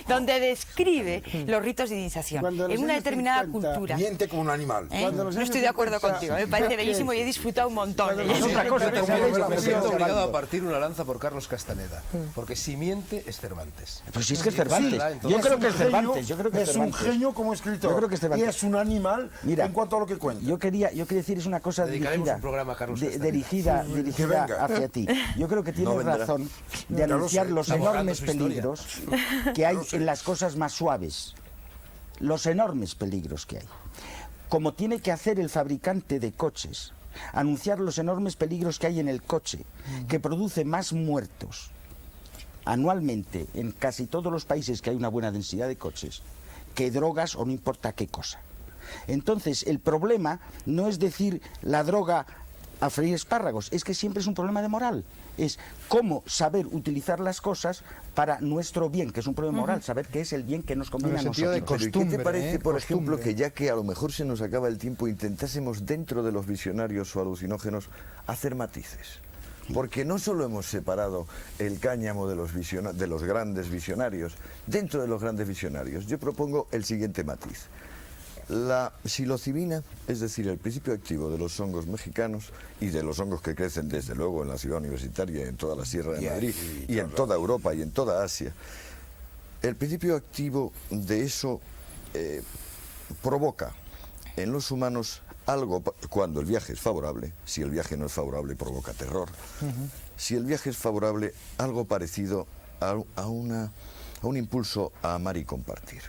Speaker 6: donde describe los ritos de iniciación
Speaker 4: Cuando los
Speaker 6: en una
Speaker 4: años
Speaker 6: determinada
Speaker 4: 50,
Speaker 6: cultura.
Speaker 7: Miente como un animal.
Speaker 6: ¿Eh?
Speaker 4: Cuando los
Speaker 6: No
Speaker 4: años
Speaker 6: estoy de acuerdo
Speaker 4: 50,
Speaker 6: contigo, me parece bellísimo y he disfrutado gusta un montón.
Speaker 4: Es otra cosa,
Speaker 2: Yo
Speaker 4: ¿sabéis?
Speaker 2: me siento
Speaker 4: Sí,
Speaker 2: obligado a partir una lanza por Carlos Castaneda, porque si miente es Cervantes.
Speaker 9: Pues si es que es Cervantes.
Speaker 2: Sí,
Speaker 9: Yo creo que es
Speaker 7: un genio,
Speaker 9: Cervantes. Yo creo que es
Speaker 7: es un
Speaker 9: Cervantes.
Speaker 7: genio como escritor.
Speaker 9: Yo creo que es Cervantes.
Speaker 7: Y es un animal
Speaker 9: Mira,
Speaker 7: en cuanto a lo que cuenta.
Speaker 9: Yo quería decir es una cosa
Speaker 2: Dedicaremos
Speaker 9: dirigida,
Speaker 2: un programa a Carlos Castaneda.
Speaker 9: dirigida
Speaker 7: Que venga.
Speaker 9: hacia ti. Yo creo que tienes
Speaker 3: vendrá.
Speaker 9: razón de
Speaker 7: Ya lo
Speaker 9: anunciar
Speaker 7: sé.
Speaker 9: los
Speaker 2: Está borrando
Speaker 9: enormes
Speaker 2: su historia.
Speaker 9: peligros que hay en las cosas más suaves. Los enormes peligros que hay. Como tiene que hacer el fabricante de coches, anunciar los enormes peligros que hay en el coche, que produce más muertos anualmente en casi todos los países que hay una buena densidad de coches, que drogas o no importa qué cosa. Entonces, el problema no es decir la droga a freír espárragos, es que siempre es un problema de moral. Es cómo saber utilizar las cosas para nuestro bien, que es un problema moral, saber qué es el bien que nos conviene a
Speaker 5: En el sentido
Speaker 9: nosotros.
Speaker 5: de
Speaker 3: Pero ¿y qué te
Speaker 5: costumbre,
Speaker 3: parece, por ejemplo,
Speaker 5: costumbre.
Speaker 3: que ya que a lo mejor se nos acaba el tiempo, intentásemos dentro de los visionarios o alucinógenos hacer matices? Porque no solo hemos separado el cáñamo de los grandes visionarios, dentro de los grandes visionarios yo propongo el siguiente matiz. La psilocibina, es decir, el principio activo de los hongos mexicanos y de los hongos que crecen desde luego en la ciudad universitaria, en toda la Sierra de Madrid y en toda Europa y en toda Asia, el principio activo de eso provoca en los humanos algo, cuando el viaje es favorable. Si el viaje no es favorable provoca terror. Si el viaje es favorable, algo parecido a un impulso a amar y compartir.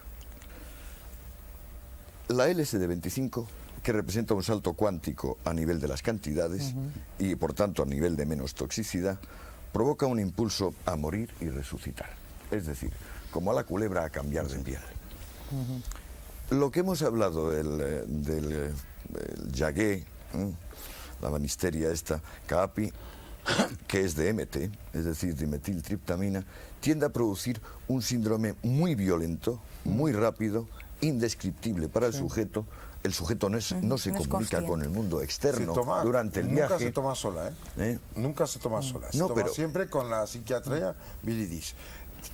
Speaker 3: La LSD-25, que representa un salto cuántico a nivel de las cantidades y por tanto a nivel de menos toxicidad, provoca un impulso a morir y resucitar. Es decir, como a la culebra a cambiar de piel. Lo que hemos hablado del yagué, la banisteria esta, caapi, que es de MT, es decir, dimetiltriptamina, tiende a producir un síndrome muy violento, muy rápido, indescriptible para el sujeto. El sujeto no se
Speaker 6: No es
Speaker 3: comunica
Speaker 6: consciente.
Speaker 3: con el mundo externo
Speaker 7: Se toma-
Speaker 3: durante el
Speaker 7: nunca
Speaker 3: viaje.
Speaker 7: se toma sola, ¿eh? Nunca se toma sola. Se
Speaker 3: No,
Speaker 7: toma
Speaker 3: pero-
Speaker 7: siempre con la psiquiatría bilidis,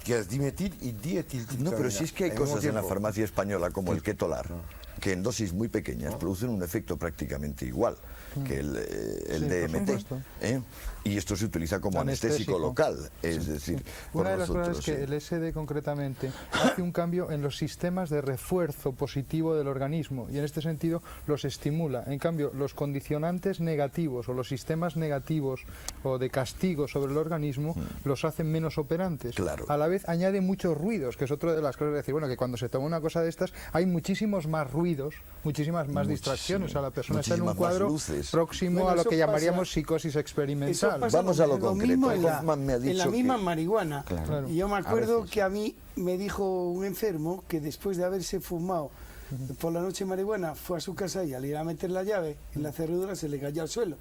Speaker 7: que es dimetil y dietiltriptamina.
Speaker 3: No, pero si es que hay
Speaker 7: al mismo
Speaker 3: cosas en la
Speaker 7: tiempo.
Speaker 3: farmacia española como el ketolar, que en dosis muy pequeñas producen un efecto prácticamente igual que el
Speaker 5: Sí,
Speaker 3: DMT.
Speaker 5: por supuesto.
Speaker 3: Y esto se utiliza como anestésico
Speaker 5: Anestésico.
Speaker 3: local, es decir, por
Speaker 5: Una de las cosas es
Speaker 3: nosotros,
Speaker 5: que
Speaker 3: sí.
Speaker 5: el SD concretamente hace un cambio en los sistemas de refuerzo positivo del organismo y en este sentido los estimula. En cambio, los condicionantes negativos o los sistemas negativos o de castigo sobre el organismo los hacen menos operantes.
Speaker 3: Claro.
Speaker 5: A la vez añade muchos ruidos, que es otra de las cosas de decir, bueno, que cuando se toma una cosa de estas hay muchísimos más ruidos, muchísimas más distracciones. A la persona está en un
Speaker 3: muchísimas más
Speaker 5: cuadro
Speaker 3: luces.
Speaker 5: próximo
Speaker 4: Bueno,
Speaker 5: a lo
Speaker 4: eso
Speaker 5: que llamaríamos
Speaker 4: pasa-
Speaker 5: psicosis
Speaker 4: Eso
Speaker 5: experimental.
Speaker 4: pasa
Speaker 3: Vamos a lo
Speaker 4: con
Speaker 3: concreto.
Speaker 4: mismo en la,
Speaker 3: Hoffman me ha
Speaker 4: en la
Speaker 3: dicho
Speaker 4: misma
Speaker 3: que-
Speaker 4: marihuana.
Speaker 5: Claro.
Speaker 4: Y yo me
Speaker 9: A
Speaker 4: acuerdo
Speaker 9: veces.
Speaker 4: que a mí me dijo un enfermo que después de haberse fumado por la noche marihuana, fue a su casa y al ir a meter la llave en la cerradura se le cayó al suelo.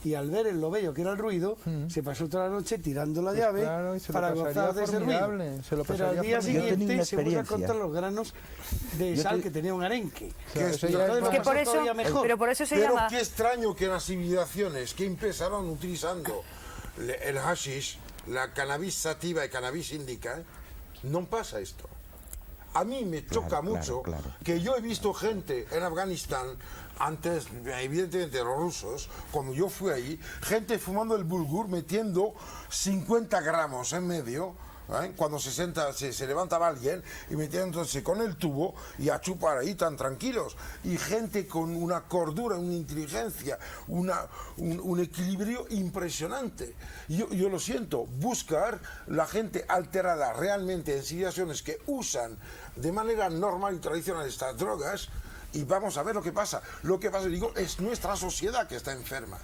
Speaker 4: Y al ver lo bello que era el ruido, se pasó toda la noche tirando la llave
Speaker 5: claro, y se lo
Speaker 4: para
Speaker 5: pasaría
Speaker 4: gozar de ese ruido.
Speaker 5: formidable, se lo
Speaker 4: Pero al
Speaker 5: pasaría
Speaker 4: día
Speaker 5: formidable.
Speaker 9: Yo tenía
Speaker 4: siguiente
Speaker 9: una
Speaker 4: se vuelve a
Speaker 9: experiencia.
Speaker 4: contar los granos de
Speaker 9: Yo
Speaker 4: sal
Speaker 9: te-
Speaker 4: que tenía un arenque.
Speaker 5: Claro,
Speaker 7: Que
Speaker 5: eso
Speaker 7: es-
Speaker 5: ya es
Speaker 4: Es
Speaker 5: más-
Speaker 6: que por eso,
Speaker 4: todavía mejor.
Speaker 6: pero por eso se
Speaker 7: Pero
Speaker 6: llama...
Speaker 7: qué extraño que las civilizaciones que empezaron utilizando el hashish, la cannabis sativa y cannabis indica, no pasa esto. A mí me choca mucho
Speaker 9: claro.
Speaker 7: que yo he visto gente en Afganistán, antes evidentemente los rusos, como yo fui ahí, gente fumando el bulgur, metiendo 50 gramos en medio, cuando se levantaba alguien y metiéndose con el tubo y a chupar ahí tan tranquilos, y gente con una cordura, una inteligencia, un equilibrio impresionante. Yo lo siento, buscar la gente alterada realmente en situaciones que usan de manera normal y tradicional estas drogas, y vamos a ver lo que pasa. Lo que pasa, digo, es nuestra sociedad que está enferma.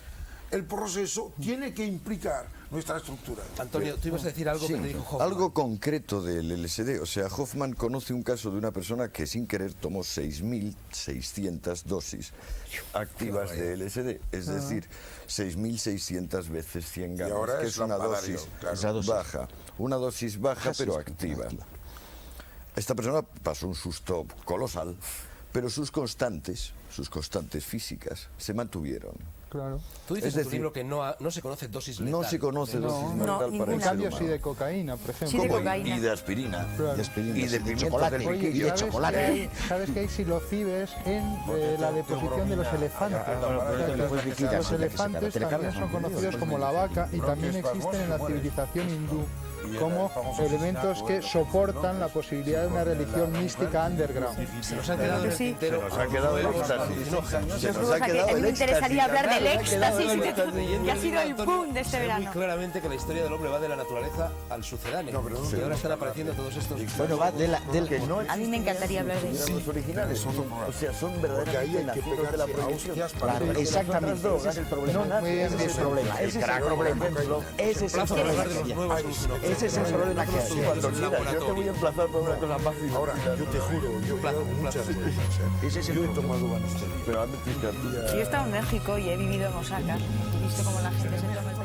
Speaker 7: El proceso tiene que implicar nuestra estructura.
Speaker 2: Antonio, tú ibas a decir algo que te dijo Hoffman.
Speaker 3: Algo concreto del LSD. O sea, Hoffman conoce un caso de una persona que sin querer tomó 6.600 dosis activas de LSD. Es decir, 6.600 veces 100
Speaker 7: Y
Speaker 3: gramos,
Speaker 7: ahora
Speaker 3: que
Speaker 7: es
Speaker 3: es una
Speaker 7: lampadario,
Speaker 3: dosis
Speaker 7: claro.
Speaker 9: Esa dosis.
Speaker 3: baja. Una dosis baja pero activa. Esta persona pasó un susto colosal, pero sus constantes físicas se mantuvieron.
Speaker 5: Claro.
Speaker 2: Tú dices
Speaker 3: Es
Speaker 2: en tu
Speaker 3: decir,
Speaker 2: libro que no se conoce dosis letal.
Speaker 3: No se conoce dosis
Speaker 6: No,
Speaker 3: mortal para
Speaker 6: ninguna.
Speaker 3: el
Speaker 5: En
Speaker 3: ser
Speaker 5: cambio, sí
Speaker 3: humano.
Speaker 5: de cocaína, por ejemplo.
Speaker 6: Sí, de
Speaker 3: Como
Speaker 6: cocaína.
Speaker 3: y de aspirina.
Speaker 5: Claro.
Speaker 9: De aspirina,
Speaker 3: Y de
Speaker 9: sí,
Speaker 3: pimientos
Speaker 9: chocolate.
Speaker 3: del
Speaker 5: Oye,
Speaker 3: piquillo.
Speaker 9: y de
Speaker 5: ¿sabes
Speaker 9: chocolate.
Speaker 5: sabes que hay silocibes en la deposición de los elefantes? Los elefantes también son conocidos como la vaca y también existen en la civilización hindú como elementos que soportan la posibilidad de una religión mística underground.
Speaker 2: Se nos ha quedado en el
Speaker 6: Sí.
Speaker 2: tintero.
Speaker 3: Nos ha quedado el éxtasis. Se nos
Speaker 6: O
Speaker 3: ha
Speaker 6: sea, que
Speaker 3: quedado
Speaker 6: a mí
Speaker 3: el
Speaker 6: me interesaría
Speaker 3: éxtasis.
Speaker 6: hablar del éxtasis,
Speaker 2: Leyendo
Speaker 6: que ha
Speaker 2: el
Speaker 6: sido el
Speaker 2: Antonio,
Speaker 6: boom de este
Speaker 2: se ve
Speaker 6: verano.
Speaker 2: muy claramente que la historia del hombre va de la naturaleza al sucedáneo. Y ahora están apareciendo todos estos...
Speaker 9: Bueno, va del...
Speaker 3: Que no
Speaker 6: A mí me encantaría hablar de eso.
Speaker 3: los originales. O sea, son verdaderamente nacidos de la prohibición.
Speaker 9: Claro, exactamente, ese es el problema. Ese es el problema. Ese es el problema. Ese es el
Speaker 2: Plazo para
Speaker 9: problema.
Speaker 2: hablar de los nuevos alucinógenos.
Speaker 9: Ese es el problema que hay.
Speaker 3: Cuando quieras, yo te voy a emplazar para una cosa más fina.
Speaker 1: Ahora, yo te juro, yo he dado muchas veces.
Speaker 9: Ese es el
Speaker 3: Yo he
Speaker 9: problema.
Speaker 3: tomado Banastel, pero antes que
Speaker 6: Yo he estado en México y he vivido en Osaka. He visto cómo la gente se toma el